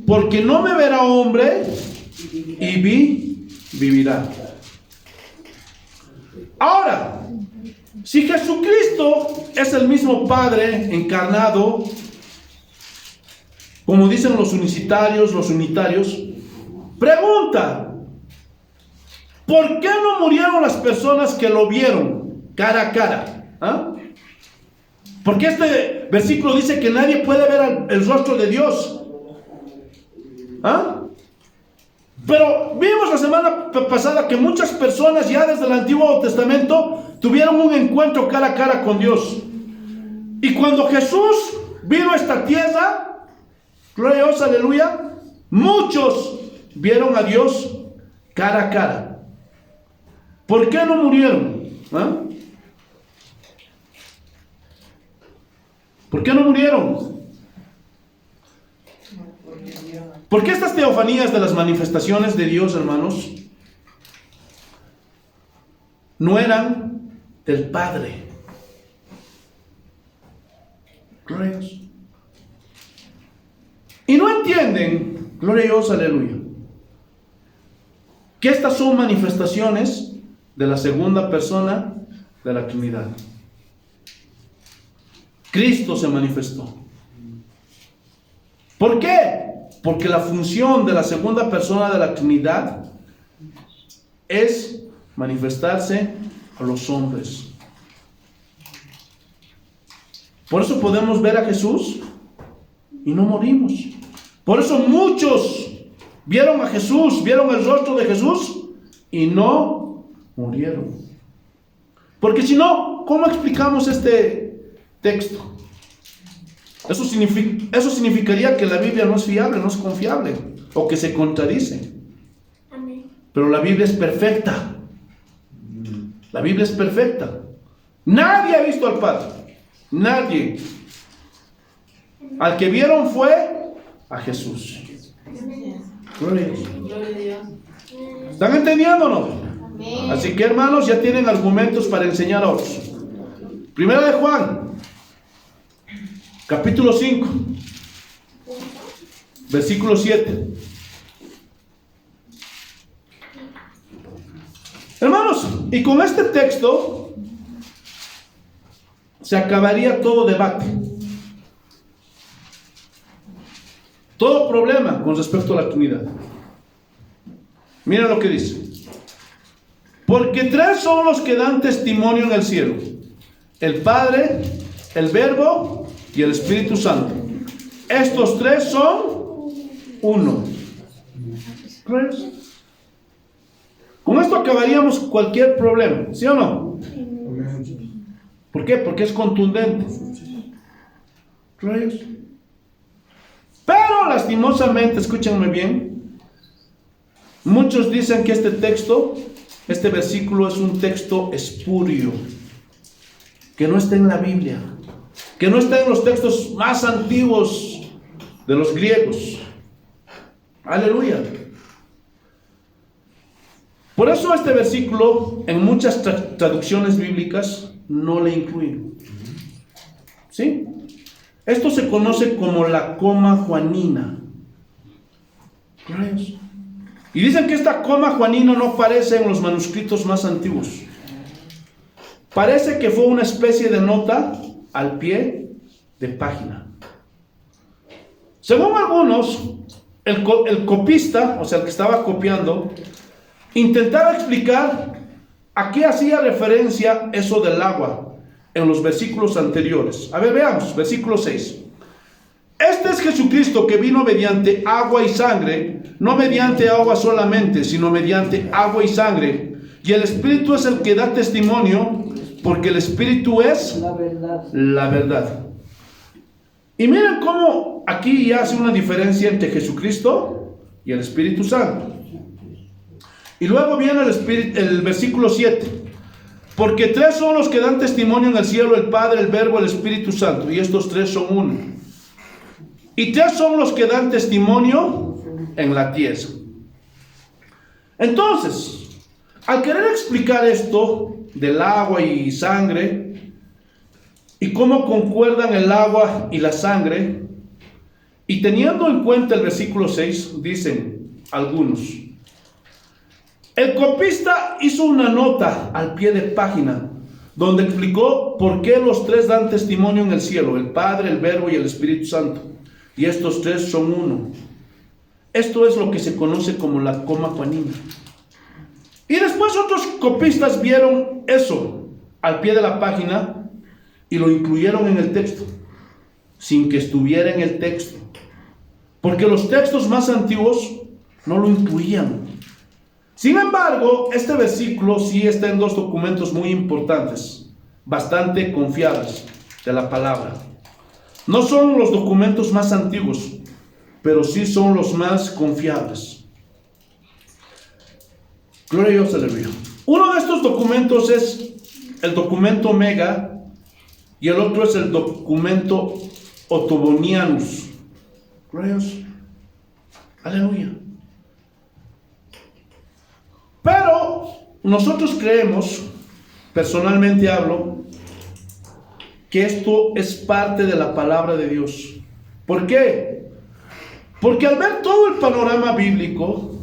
porque no me verá hombre y vivirá. Ahora, si Jesucristo es el mismo Padre encarnado, como dicen los unicitarios, los unitarios, pregunta: ¿por qué no murieron las personas que lo vieron cara a cara? ¿Ah? Porque este versículo dice que nadie puede ver el rostro de Dios. ¿Ah? Pero vimos la semana pasada que muchas personas ya desde el Antiguo Testamento tuvieron un encuentro cara a cara con Dios. Y cuando Jesús vino a esta tierra, gloria a Dios, aleluya, muchos vieron a Dios cara a cara. ¿Por qué no murieron? ¿Ah? ¿Por qué no murieron? Porque estas teofanías de las manifestaciones de Dios, hermanos, no eran del Padre. Gloria a Dios. Y no entienden, gloria a Dios, aleluya, que estas son manifestaciones de la segunda persona de la Trinidad. Cristo se manifestó. ¿Por qué? Porque la función de la segunda persona de la Trinidad es manifestarse a los hombres. Por eso podemos ver a Jesús y no morimos. Por eso muchos vieron a Jesús, vieron el rostro de Jesús y no murieron. Porque si no, ¿cómo explicamos este texto? Eso significaría que la Biblia no es fiable, no es confiable, o que se contradice. Amén. Pero la Biblia es perfecta. La Biblia es perfecta. Nadie ha visto al Padre. Nadie. Al que vieron fue a Jesús. Gloria a Dios. Gloria a Dios. ¿Están entendiendo o no? Amén. Así que, hermanos, ya tienen argumentos para enseñar a otros. Primera de Juan, capítulo 5, versículo 7. Hermanos, y con este texto se acabaría todo debate, todo problema con respecto a la Trinidad. Miren lo que dice: porque tres son los que dan testimonio en el cielo: el Padre, el Verbo y el Espíritu Santo. Estos tres son uno. Con esto acabaríamos cualquier problema, ¿sí o no? ¿Por qué? Porque es contundente. Pero lastimosamente, escúchenme bien, muchos dicen que este texto, este versículo es un texto espurio, que no está en la Biblia, que no está en los textos más antiguos de los griegos. Aleluya. Por eso este versículo en muchas traducciones bíblicas no le incluyen. ¿Sí? Esto se conoce como la coma juanina. Y dicen que esta coma juanina no aparece en los manuscritos más antiguos. Parece que fue una especie de nota al pie de página. Según algunos, el copista, o sea, el que estaba copiando, intentaba explicar a qué hacía referencia eso del agua en los versículos anteriores. A ver, veamos, versículo 6. Este es Jesucristo que vino mediante agua y sangre, no mediante agua solamente, sino mediante agua y sangre. Y el Espíritu es el que da testimonio, porque el Espíritu es la verdad. Y miren cómo aquí ya hace una diferencia entre Jesucristo y el Espíritu Santo. Y luego viene el versículo 7. Porque tres son los que dan testimonio en el cielo: el Padre, el Verbo, el Espíritu Santo. Y estos tres son uno. Y tres son los que dan testimonio en la tierra. Entonces, al querer explicar esto del agua y sangre, y cómo concuerdan el agua y la sangre, y teniendo en cuenta el versículo 6, dicen algunos: el copista hizo una nota al pie de página donde explicó por qué los tres dan testimonio en el cielo: el Padre, el Verbo y el Espíritu Santo. Y estos tres son uno. Esto es lo que se conoce como la coma juanina. Y después otros copistas vieron eso al pie de la página y lo incluyeron en el texto, sin que estuviera en el texto, porque los textos más antiguos no lo incluían. Sin embargo, este versículo sí está en dos documentos muy importantes, bastante confiables de la palabra. No son los documentos más antiguos, pero sí son los más confiables. Gloria a Dios, aleluya. Uno de estos documentos es el documento Mega y el otro es el documento Ottobonianus. Gloria a Dios. Aleluya. Pero nosotros creemos, personalmente hablo, que esto es parte de la palabra de Dios. ¿Por qué? Porque al ver todo el panorama bíblico,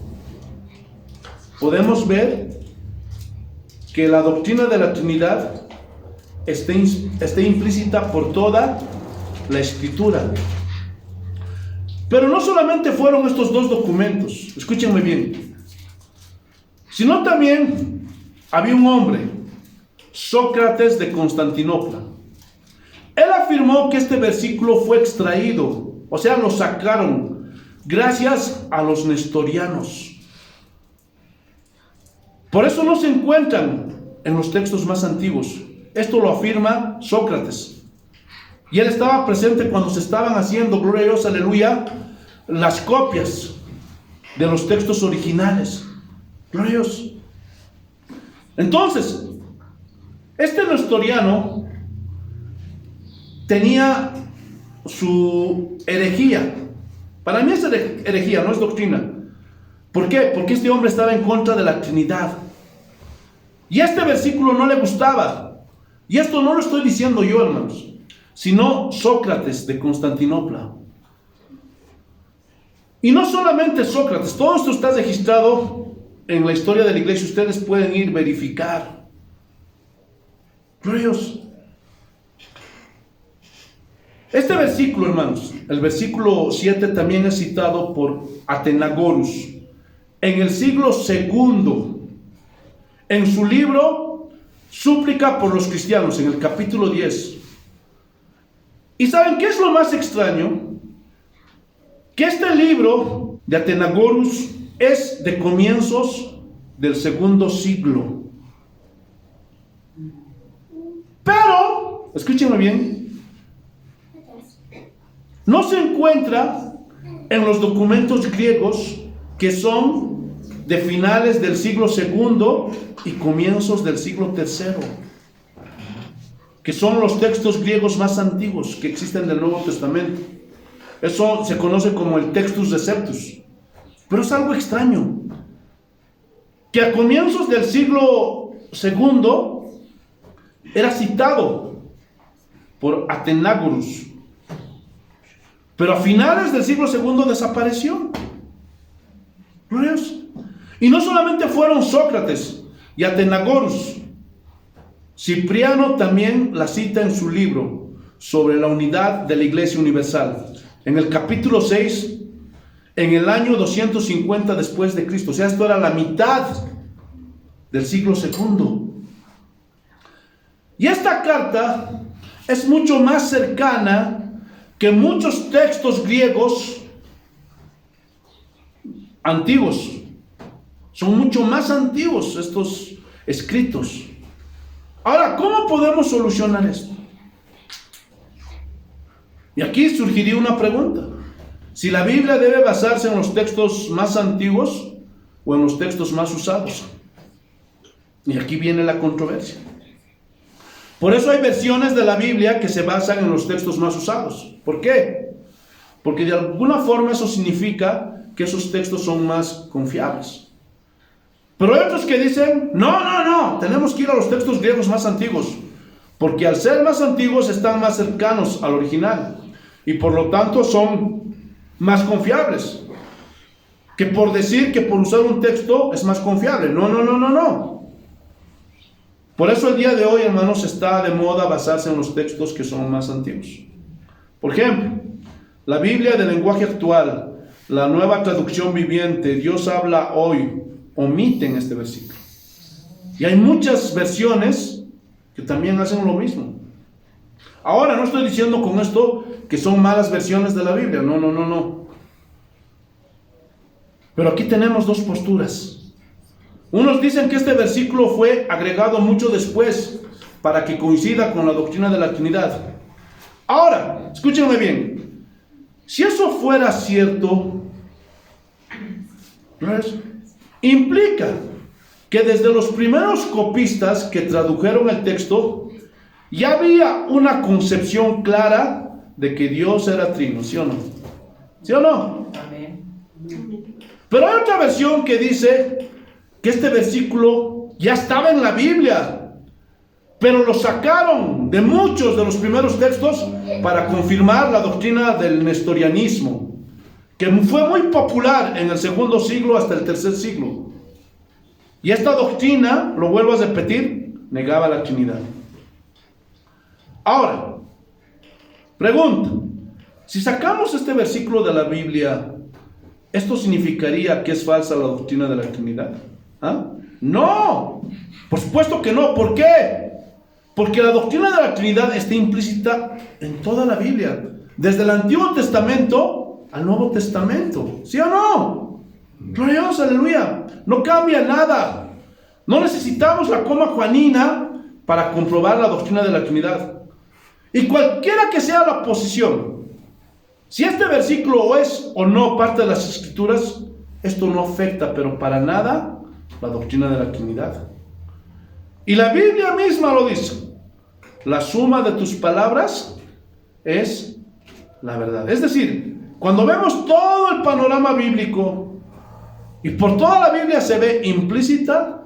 podemos ver que la doctrina de la Trinidad está implícita por toda la Escritura. Pero no solamente fueron estos dos documentos, escúchenme bien, sino también había un hombre, Sócrates de Constantinopla. Él afirmó que este versículo fue extraído, o sea, lo sacaron gracias a los nestorianos. Por eso no se encuentran en los textos más antiguos. Esto lo afirma Sócrates. Y él estaba presente cuando se estaban haciendo, gloria a Dios, aleluya, las copias de los textos originales. Gloria a Dios. Entonces, este nestoriano tenía su herejía. Para mí es herejía, no es doctrina. ¿Por qué? Porque este hombre estaba en contra de la Trinidad. Y este versículo no le gustaba. Y esto no lo estoy diciendo yo, hermanos, sino Sócrates de Constantinopla. Y no solamente Sócrates, todo esto está registrado en la historia de la iglesia. Ustedes pueden ir verificar. Gloria a Dios. Este versículo, hermanos, el versículo 7 también es citado por Atenagorus en el siglo II, en su libro Súplica por los cristianos, en el capítulo 10. ¿Y saben qué es lo más extraño? Que este libro de Atenagorus es de comienzos del segundo siglo. Pero, escúchenme bien, no se encuentra en los documentos griegos que son de finales del siglo II y comienzos del siglo III, que son los textos griegos más antiguos que existen del Nuevo Testamento. Eso se conoce como el Textus Receptus. Pero es algo extraño, que a comienzos del siglo II era citado por Atenagorus, pero a finales del siglo II desapareció. ¿Gloria a Dios? Y no solamente fueron Sócrates y Atenagorus. Cipriano también la cita en su libro sobre la unidad de la Iglesia Universal, en el capítulo 6, en el año 250 después de Cristo. O sea, esto era la mitad del siglo II. Y esta carta es mucho más cercana que muchos textos griegos antiguos. Son mucho más antiguos estos escritos. Ahora, ¿cómo podemos solucionar esto? Y aquí surgiría una pregunta. Si la Biblia debe basarse en los textos más antiguos o en los textos más usados. Y aquí viene la controversia. Por eso hay versiones de la Biblia que se basan en los textos más usados. ¿Por qué? Porque de alguna forma eso significa que esos textos son más confiables. Pero hay otros que dicen, no, tenemos que ir a los textos griegos más antiguos, porque al ser más antiguos están más cercanos al original y por lo tanto son más confiables. Que por decir que por usar un texto es más confiable. No. Por eso el día de hoy, hermanos, está de moda basarse en los textos que son más antiguos. Por ejemplo, la Biblia del lenguaje actual, la Nueva Traducción Viviente, Dios habla hoy, omiten este versículo. Y hay muchas versiones que también hacen lo mismo. Ahora, no estoy diciendo con esto que son malas versiones de la Biblia. No. Pero aquí tenemos dos posturas. Unos dicen que este versículo fue agregado mucho después para que coincida con la doctrina de la Trinidad. Ahora, escúchenme bien. Si eso fuera cierto, implica que desde los primeros copistas que tradujeron el texto, ya había una concepción clara de que Dios era trino, ¿sí o no? ¿Sí o no? Amén. Pero hay otra versión que dice que este versículo ya estaba en la Biblia, pero lo sacaron de muchos de los primeros textos para confirmar la doctrina del nestorianismo, que fue muy popular en el segundo siglo hasta el tercer siglo. Y esta doctrina, lo vuelvo a repetir, negaba la Trinidad. Ahora, pregunta, si sacamos este versículo de la Biblia, ¿esto significaría que es falsa la doctrina de la Trinidad? ¿Ah? No, por supuesto que no. ¿Por qué? Porque la doctrina de la Trinidad está implícita en toda la Biblia, desde el Antiguo Testamento al Nuevo Testamento. ¿Sí o no? Gloria a Dios, aleluya. No cambia nada. No necesitamos la coma juanina para comprobar la doctrina de la Trinidad. Y cualquiera que sea la posición, si este versículo es o no parte de las Escrituras, esto no afecta, pero para nada, la doctrina de la Trinidad. Y la Biblia misma lo dice. La suma de tus palabras es la verdad. Es decir, cuando vemos todo el panorama bíblico, y por toda la Biblia se ve implícita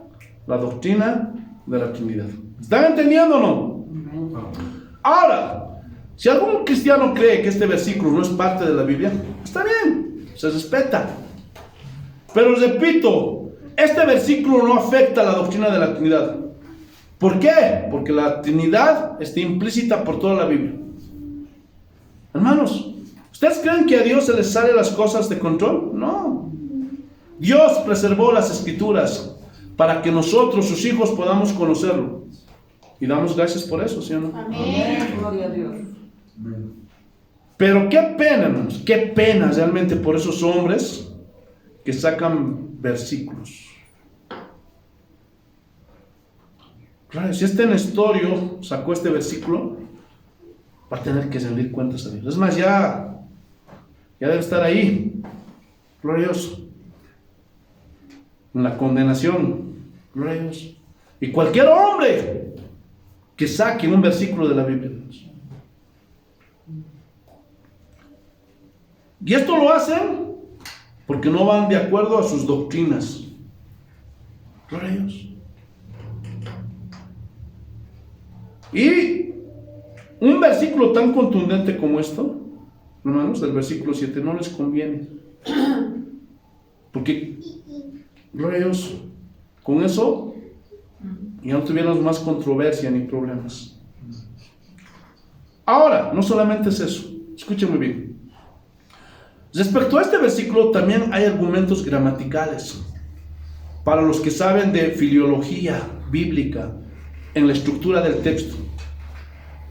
la doctrina de la Trinidad. ¿Están entendiendo o no? Ahora, si algún cristiano cree que este versículo no es parte de la Biblia, está bien, se respeta. Pero repito, este versículo no afecta la doctrina de la Trinidad. ¿Por qué? Porque la Trinidad está implícita por toda la Biblia. Hermanos, ¿ustedes creen que a Dios se les salen las cosas de control? No. Dios preservó las Escrituras para que nosotros, sus hijos, podamos conocerlo. Y damos gracias por eso, ¿sí o no? Amén. Gloria a Dios. Pero qué pena, hermanos, qué pena realmente por esos hombres que sacan versículos. Claro, si este Nestorio sacó este versículo, va a tener que rendir cuentas a Dios. Es más, ya debe estar ahí, glorioso, en la condenación, glorioso. Y cualquier hombre que saque un versículo de la Biblia. Y esto lo hacen porque no van de acuerdo a sus doctrinas. Gloria a Dios. Y un versículo tan contundente como esto, hermanos, el versículo 7, no les conviene. Porque, gloria a Dios, con eso ya no tuviéramos más controversia ni problemas. Ahora, no solamente es eso, escuchen muy bien. Respecto a este versículo también hay argumentos gramaticales para los que saben de filología bíblica en la estructura del texto.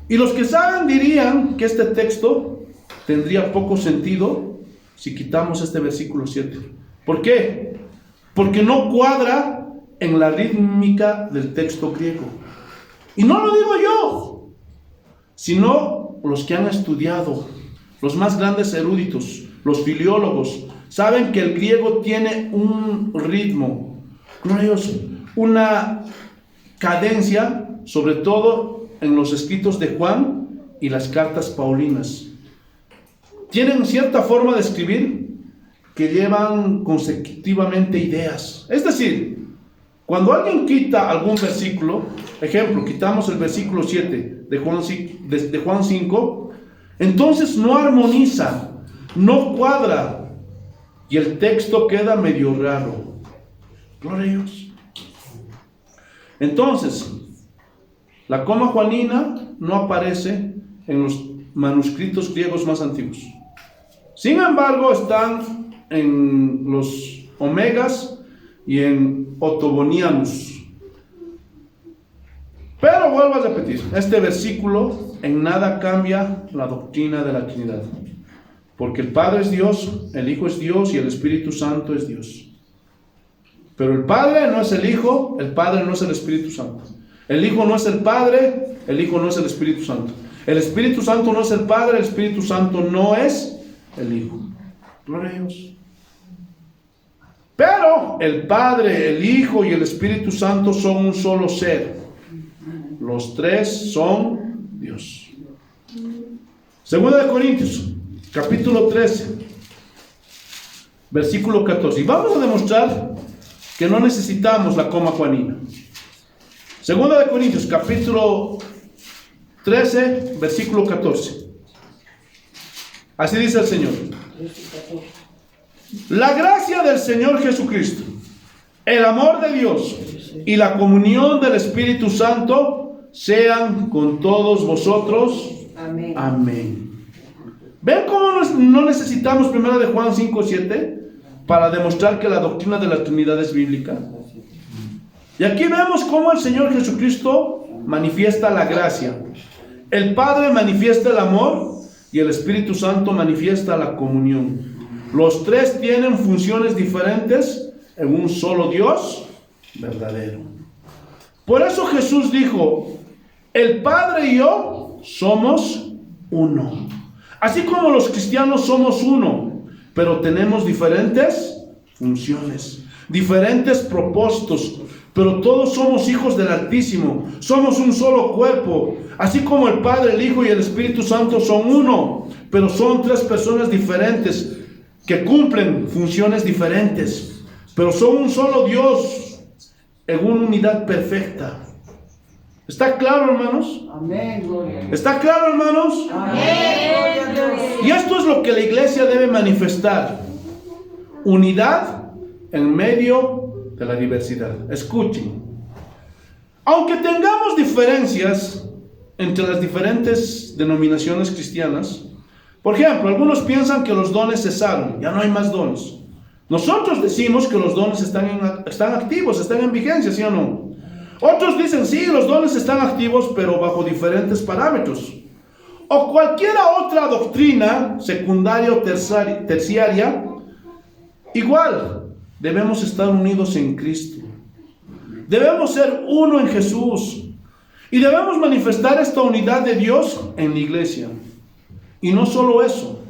Y los que saben dirían que este texto tendría poco sentido si quitamos este versículo 7. ¿Por qué? Porque no cuadra en la rítmica del texto griego. Y no lo digo yo, sino los que han estudiado, los más grandes eruditos, los filólogos, saben que el griego tiene un ritmo, glorioso, una cadencia, sobre todo en los escritos de Juan y las cartas paulinas. Tienen cierta forma de escribir que llevan consecutivamente ideas. Es decir, cuando alguien quita algún versículo, ejemplo, quitamos el versículo 7 de Juan 5, entonces no armoniza, no cuadra y el texto queda medio raro. Gloria a Dios. Entonces, la coma juanina no aparece en los manuscritos griegos más antiguos. Sin embargo, están en los omegas y en otobonianus. Pero vuelvo a repetir, este versículo en nada cambia la doctrina de la Trinidad. Porque el Padre es Dios, el Hijo es Dios y el Espíritu Santo es Dios. Pero el Padre no es el Hijo, el Padre no es el Espíritu Santo. El Hijo no es el Padre, el Hijo no es el Espíritu Santo. El Espíritu Santo no es el Padre, el Espíritu Santo no es el Hijo. Gloria a Dios. Pero el Padre, el Hijo y el Espíritu Santo son un solo ser. Los tres son Dios. Segunda de Corintios, capítulo 13. versículo 14. Y vamos a demostrar que no necesitamos la coma juanina. Segunda de Corintios, capítulo 13, versículo 14. Así dice el Señor. La gracia del Señor Jesucristo, el amor de Dios y la comunión del Espíritu Santo sean con todos vosotros. Amén. Amén. ¿Ven cómo no necesitamos 1 de Juan 5:7 para demostrar que la doctrina de la Trinidad es bíblica? Y aquí vemos cómo el Señor Jesucristo manifiesta la gracia. El Padre manifiesta el amor y el Espíritu Santo manifiesta la comunión. Los tres tienen funciones diferentes en un solo Dios verdadero. Por eso Jesús dijo: el Padre y yo somos uno. Así como los cristianos somos uno, pero tenemos diferentes funciones, diferentes propósitos, pero todos somos hijos del Altísimo, somos un solo cuerpo. Así como el Padre, el Hijo y el Espíritu Santo son uno, pero son tres personas diferentes que cumplen funciones diferentes, pero son un solo Dios en una unidad perfecta. ¿Está claro, hermanos? Amén, gloria a Dios. ¿Está claro, hermanos? Amén, gloria a Dios. Y esto es lo que la iglesia debe manifestar: unidad en medio de la diversidad. Escuchen, aunque tengamos diferencias entre las diferentes denominaciones cristianas, por ejemplo, algunos piensan que los dones cesaron, ya no hay más dones. Nosotros decimos que los dones están activos, están en vigencia, ¿sí o no? Otros dicen, sí, los dones están activos, pero bajo diferentes parámetros. O cualquier otra doctrina, secundaria o terciaria, igual, debemos estar unidos en Cristo. Debemos ser uno en Jesús. Y debemos manifestar esta unidad de Dios en la iglesia. Y no solo eso,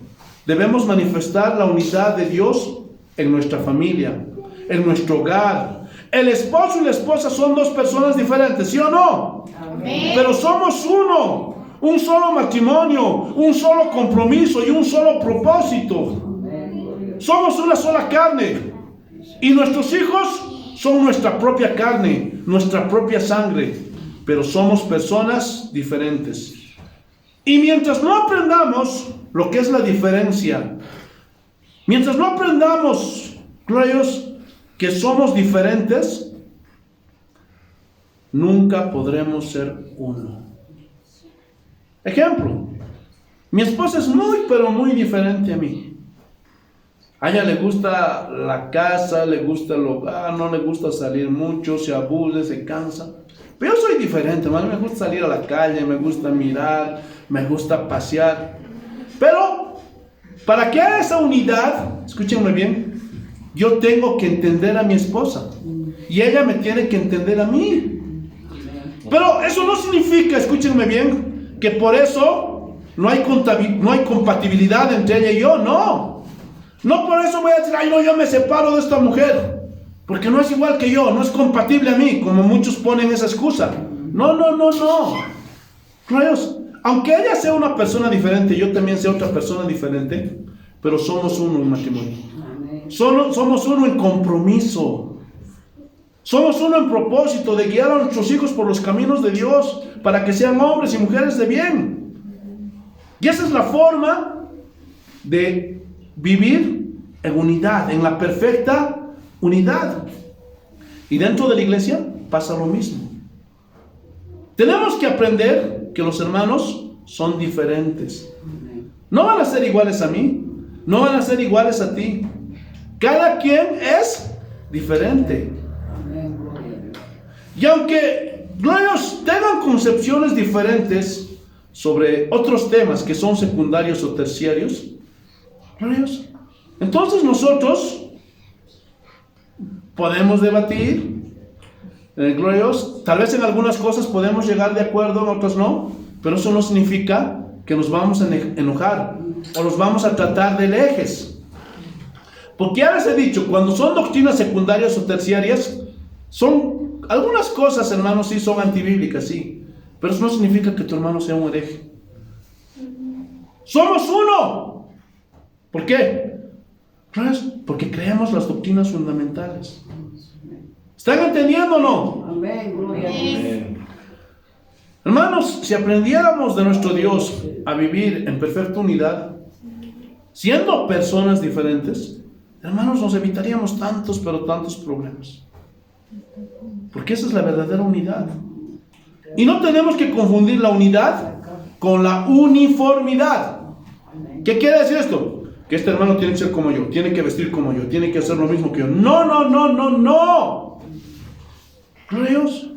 debemos manifestar la unidad de Dios en nuestra familia, en nuestro hogar. El esposo y la esposa son dos personas diferentes, ¿sí o no? Amén. Pero somos uno, un solo matrimonio, un solo compromiso y un solo propósito. Somos una sola carne. Y nuestros hijos son nuestra propia carne, nuestra propia sangre. Pero somos personas diferentes. Y mientras no aprendamos lo que es la diferencia, mientras no aprendamos, gloria a Dios, que somos diferentes, nunca podremos ser uno. Ejemplo, mi esposa es muy, pero muy diferente a mí. A ella le gusta la casa, le gusta el hogar, no le gusta salir mucho, se aburre, se cansa. Pero yo soy diferente, hermano. Me gusta salir a la calle, me gusta mirar, me gusta pasear. Pero para que haya esa unidad, escúchenme bien, yo tengo que entender a mi esposa y ella me tiene que entender a mí. Pero eso no significa, escúchenme bien, que por eso no hay compatibilidad entre ella y yo. No por eso voy a decir, ay no, yo me separo de esta mujer porque no es igual que yo, no es compatible a mí, como muchos ponen esa excusa. No. Dios, aunque ella sea una persona diferente, yo también sea otra persona diferente, pero somos uno en matrimonio. Somos uno en compromiso. Somos uno en propósito de guiar a nuestros hijos por los caminos de Dios, para que sean hombres y mujeres de bien. Y esa es la forma de vivir en unidad, en la perfecta unidad. Y dentro de la iglesia pasa lo mismo. Tenemos que aprender que los hermanos son diferentes. No van a ser iguales a mí, no van a ser iguales a ti. Cada quien es diferente. Y aunque ellos tengan concepciones diferentes sobre otros temas que son secundarios o terciarios, entonces nosotros podemos debatir, gloriosos. Tal vez en algunas cosas podemos llegar de acuerdo, en otras no, pero eso no significa que nos vamos a enojar o los vamos a tratar de herejes. Porque ya les he dicho, cuando son doctrinas secundarias o terciarias, son algunas cosas, hermanos, sí son antibíblicas, sí, pero eso no significa que tu hermano sea un hereje. Somos uno. ¿Por qué? Porque creemos las doctrinas fundamentales. ¿Están entendiendo o no? Amén, gloria a Dios. Hermanos, si aprendiéramos de nuestro Dios a vivir en perfecta unidad, siendo personas diferentes, hermanos, nos evitaríamos tantos, pero tantos problemas. Porque esa es la verdadera unidad. Y no tenemos que confundir la unidad con la uniformidad. ¿Qué quiere decir esto? Que este hermano tiene que ser como yo, tiene que vestir como yo, tiene que hacer lo mismo que yo. No, no, no, no, no. Gloria a Dios.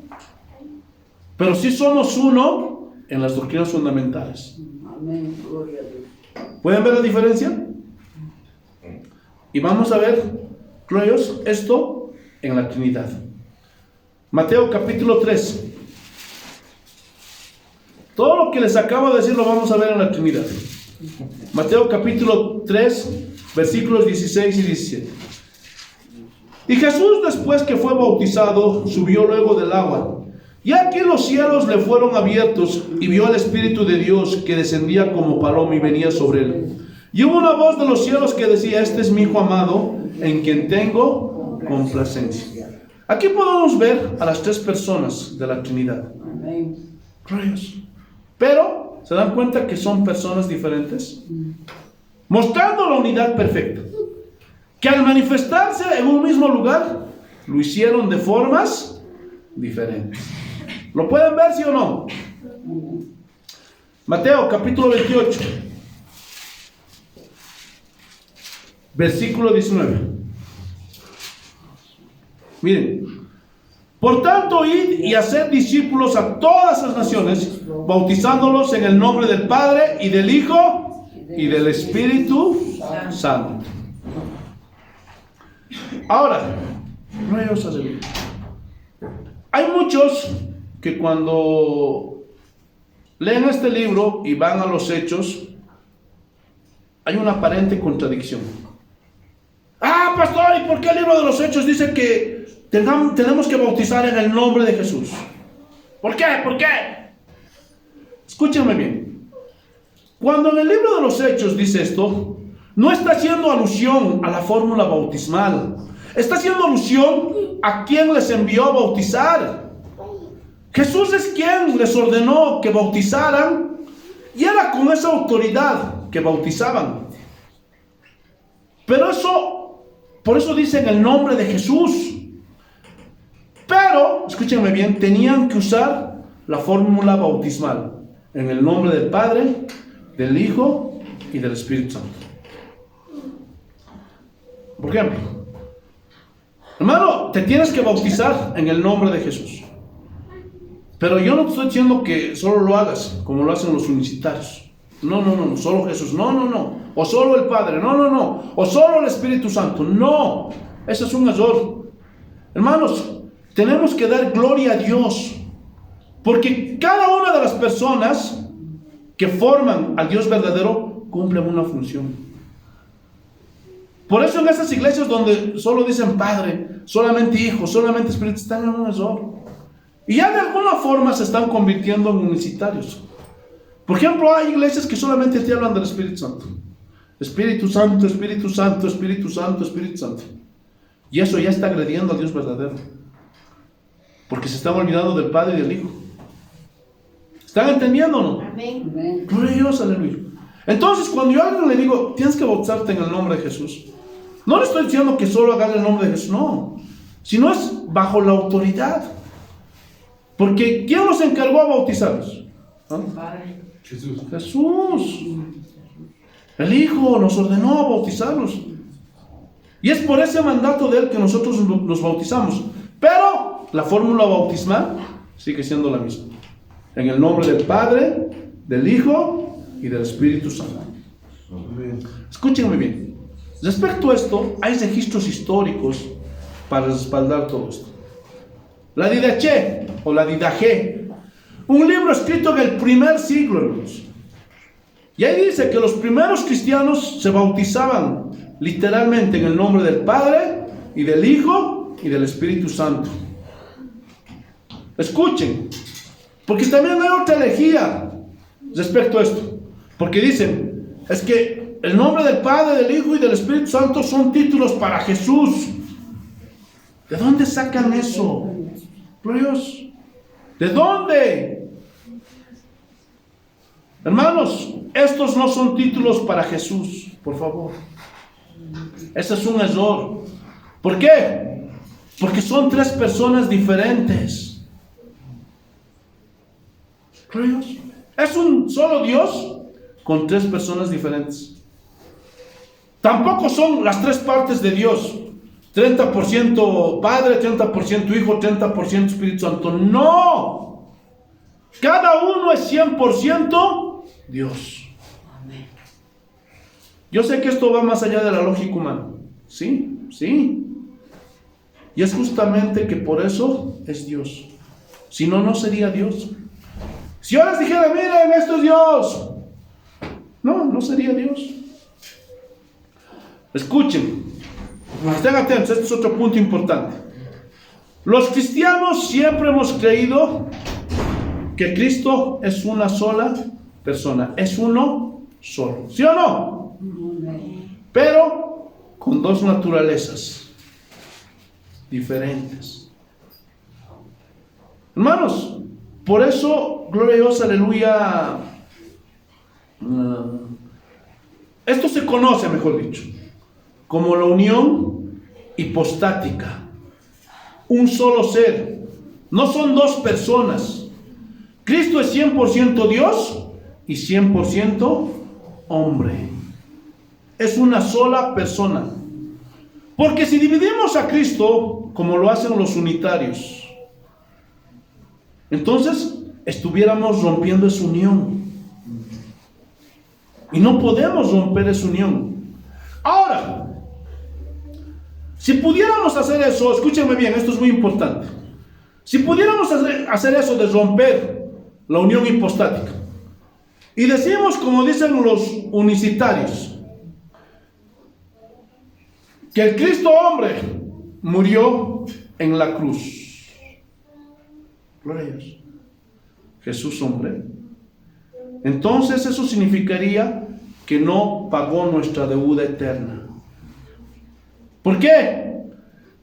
Pero sí somos uno en las doctrinas fundamentales. Amén, gloria a Dios. ¿Pueden ver la diferencia? Y vamos a ver, gloria a Dios, esto en la Trinidad. Mateo capítulo 3. Todo lo que les acabo de decir lo vamos a ver en la Trinidad. Mateo capítulo 3, versículos 16 y 17. Y Jesús, después que fue bautizado, subió luego del agua. Y aquí los cielos le fueron abiertos, y vio al Espíritu de Dios que descendía como paloma y venía sobre él. Y hubo una voz de los cielos que decía: este es mi Hijo amado, en quien tengo complacencia. Aquí podemos ver a las tres personas de la Trinidad. Amén. Glorios. Pero, ¿se dan cuenta que son personas diferentes? Mostrando la unidad perfecta. Que al manifestarse en un mismo lugar, lo hicieron de formas diferentes. ¿Lo pueden ver, sí o no? Mateo capítulo 28, versículo 19. Miren: por tanto, id y haced discípulos a todas las naciones, bautizándolos en el nombre del Padre y del Hijo y del Espíritu Santo. Ahora, hay muchos que cuando leen este libro y van a los Hechos, hay una aparente contradicción. Ah, pastor, ¿y por qué el libro de los Hechos dice que tenemos que bautizar en el nombre de Jesús? ¿Por qué? ¿Por qué? Escúchenme bien. Cuando en el libro de los Hechos dice esto, no está haciendo alusión a la fórmula bautismal. Está haciendo alusión a quien les envió a bautizar. Jesús es quien les ordenó que bautizaran, y era con esa autoridad que bautizaban. Pero por eso dicen el nombre de Jesús. Pero, escúchenme bien, tenían que usar la fórmula bautismal en el nombre del Padre, del Hijo y del Espíritu Santo. Por ejemplo, hermano, te tienes que bautizar en el nombre de Jesús. Pero yo no te estoy diciendo que solo lo hagas como lo hacen los unicitarios. No, no, no, solo Jesús. No, no, no. O solo el Padre. No, no, no. O solo el Espíritu Santo. No. Ese es un error. Hermanos, tenemos que dar gloria a Dios. Porque cada una de las personas que forman al Dios verdadero cumplen una función. Por eso en esas iglesias donde solo dicen Padre, solamente Hijo, solamente Espíritu, están en un error. Y ya de alguna forma se están convirtiendo en unicitarios. Por ejemplo, hay iglesias que solamente te hablan del Espíritu Santo. Espíritu Santo, Espíritu Santo, Espíritu Santo, Espíritu Santo. Y eso ya está agrediendo a Dios verdadero. Porque se están olvidando del Padre y del Hijo. ¿Están entendiendo o no? Amén. Gloria a Dios, aleluya. Entonces, cuando yo a alguien le digo, tienes que bautizarte en el nombre de Jesús, no le estoy diciendo que solo hagas el nombre de Jesús, no. Sino es bajo la autoridad. Porque ¿quién nos encargó a bautizarnos? ¿Ah? Jesús. Jesús. El Hijo nos ordenó a bautizarnos. Y es por ese mandato de Él que nosotros nos bautizamos. Pero la fórmula bautismal sigue siendo la misma. En el nombre del Padre, del Hijo y del Espíritu Santo. Escúchenme bien. Respecto a esto, hay registros históricos para respaldar todo esto. La Didache o la Didache, un libro escrito en el primer siglo, hermanos. Y ahí dice que los primeros cristianos se bautizaban literalmente en el nombre del Padre y del Hijo y del Espíritu Santo. Escuchen, porque también hay otra herejía respecto a esto. Porque dicen, es que el nombre del Padre, del Hijo y del Espíritu Santo son títulos para Jesús. ¿De dónde sacan eso? Gloria a Dios. ¿De dónde? Hermanos, estos no son títulos para Jesús, por favor. Ese es un error. ¿Por qué? Porque son tres personas diferentes. Gloria a Dios. Es un solo Dios con tres personas diferentes. Tampoco son las tres partes de Dios. 30% Padre, 30% Hijo, 30% Espíritu Santo. No. Cada uno es 100% Dios. Yo sé que esto va más allá de la lógica humana. Sí, sí. Y es justamente que por eso es Dios. Si no, no sería Dios. Si yo les dijera, miren, esto es Dios. No, no sería Dios. Escuchen. Estén atentos, este es otro punto importante. Los cristianos siempre hemos creído que Cristo es una sola persona. Es uno solo. ¿Sí o no? Pero con dos naturalezas diferentes. Hermanos, por eso, gloria a Dios, aleluya. Esto se conoce, mejor dicho, como la unión hipostática. Un solo ser. No son dos personas. Cristo es 100% Dios y 100% hombre. Es una sola persona. Porque si dividimos a Cristo como lo hacen los unitarios, entonces estuviéramos rompiendo esa unión. Y no podemos romper esa unión. Ahora, si pudiéramos hacer eso, escúchenme bien, esto es muy importante. Si pudiéramos hacer eso de romper la unión hipostática, y decimos, como dicen los unicitarios, que el Cristo hombre murió en la cruz. Gloria a Dios. Jesús hombre. Entonces eso significaría que no pagó nuestra deuda eterna. ¿Por qué?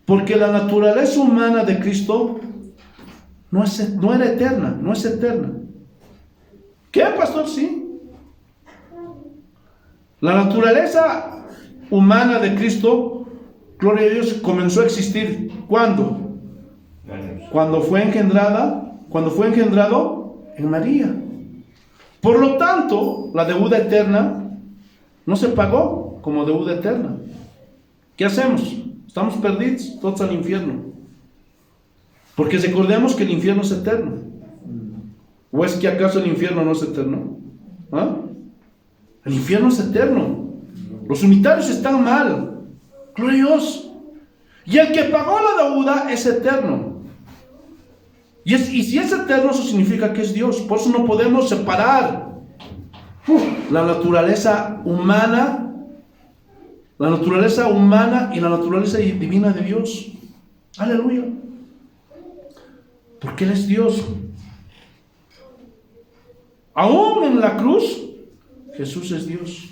Porque la naturaleza humana de Cristo no era eterna, no es eterna. ¿Qué, pastor? Sí. La naturaleza humana de Cristo, gloria a Dios, comenzó a existir. ¿Cuándo? Cuando fue engendrado en María. Por lo tanto, la deuda eterna no se pagó como deuda eterna. ¿Qué hacemos? Estamos perdidos, todos al infierno. Porque recordemos que el infierno es eterno. ¿O es que acaso el infierno no es eterno? ¿Ah? El infierno es eterno. Los unitarios están mal. Gloria a Dios. Y el que pagó la deuda es eterno. Y si es eterno, eso significa que es Dios. Por eso no podemos separar la naturaleza humana y la naturaleza divina de Dios. Aleluya. Porque Él es Dios. Aún en la cruz, Jesús es Dios.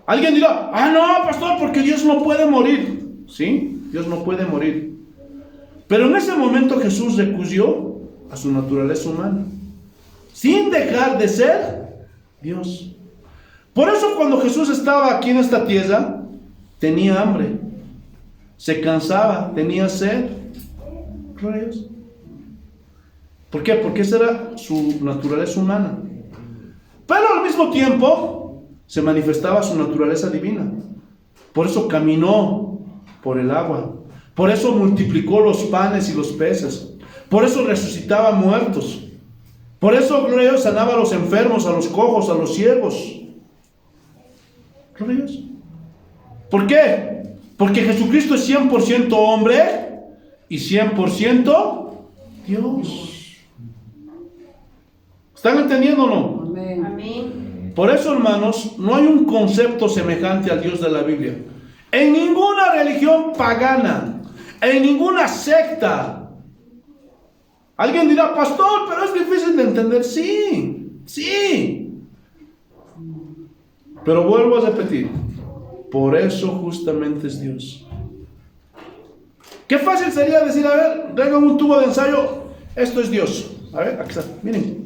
Alguien dirá, no, pastor, porque Dios no puede morir. Sí, Dios no puede morir. Pero en ese momento Jesús recurrió a su naturaleza humana, sin dejar de ser Dios. Por eso cuando Jesús estaba aquí en esta tierra, tenía hambre, se cansaba, tenía sed. Gloria a Dios. ¿Por qué? Porque esa era su naturaleza humana. Pero al mismo tiempo se manifestaba su naturaleza divina. Por eso caminó por el agua. Por eso multiplicó los panes y los peces. Por eso resucitaba muertos. Por eso, gloria a Dios, sanaba a los enfermos, a los cojos, a los ciegos. Gloria a Dios. ¿Por qué? Porque Jesucristo es 100% hombre y 100% Dios. ¿Están entendiendo o no? Amén. Amén. Por eso, hermanos, no hay un concepto semejante al Dios de la Biblia. En ninguna religión pagana, en ninguna secta. Alguien dirá, pastor, pero es difícil de entender. Sí, sí. Pero vuelvo a repetir, por eso justamente es Dios. Qué fácil sería decir, a ver, traigan un tubo de ensayo, esto es Dios. A ver, aquí está, miren.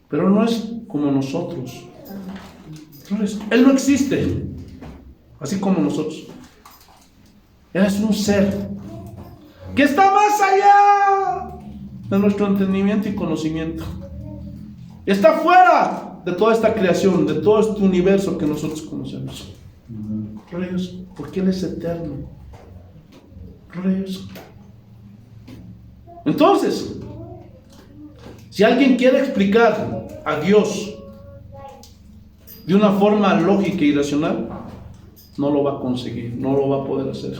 Pero no es como nosotros. Él no existe, así como nosotros. Él es un ser que está más allá de nuestro entendimiento y conocimiento. Está fuera de toda esta creación, de todo este universo que nosotros conocemos. Gloria a Dios, porque Él es eterno. Gloria a Dios. Entonces, si alguien quiere explicar a Dios de una forma lógica y racional, no lo va a conseguir, no lo va a poder hacer.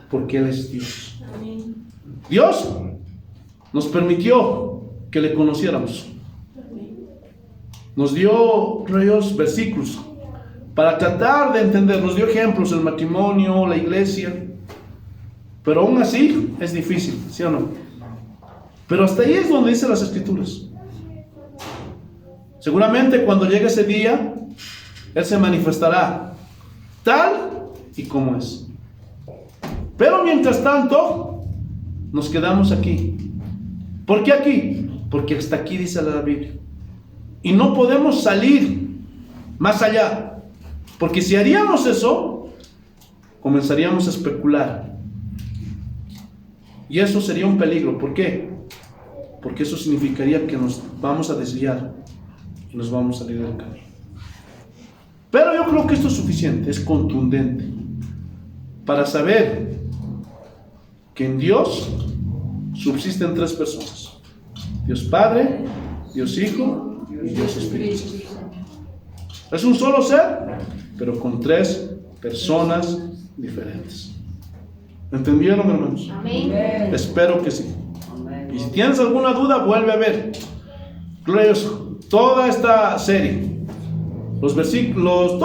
Porque Él es Dios. Dios nos permitió que le conociéramos. Nos dio versículos para tratar de entender, nos dio ejemplos, el matrimonio, la iglesia, pero aún así es difícil, ¿sí o no? Pero hasta ahí es donde dicen las Escrituras. Seguramente cuando llegue ese día, Él se manifestará tal y como es. Pero mientras tanto, nos quedamos aquí. ¿Por qué aquí? Porque hasta aquí dice la Biblia. Y no podemos salir más allá. Porque si haríamos eso, comenzaríamos a especular. Y eso sería un peligro. ¿Por qué? Porque eso significaría que nos vamos a desviar y nos vamos a salir del camino. Pero yo creo que esto es suficiente, es contundente para saber que en Dios subsisten tres personas: Dios Padre, Dios Hijo y Dios Espíritu Santo. Es un solo ser, pero con tres personas diferentes. ¿Entendieron, hermanos? Amén. Espero que sí. Y si tienes alguna duda, vuelve a ver. Gloria a Dios. Toda esta serie, los versículos,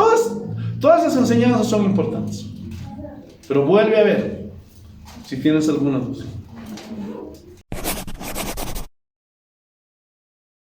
todas las enseñanzas son importantes. Pero vuelve a ver si tienes alguna duda.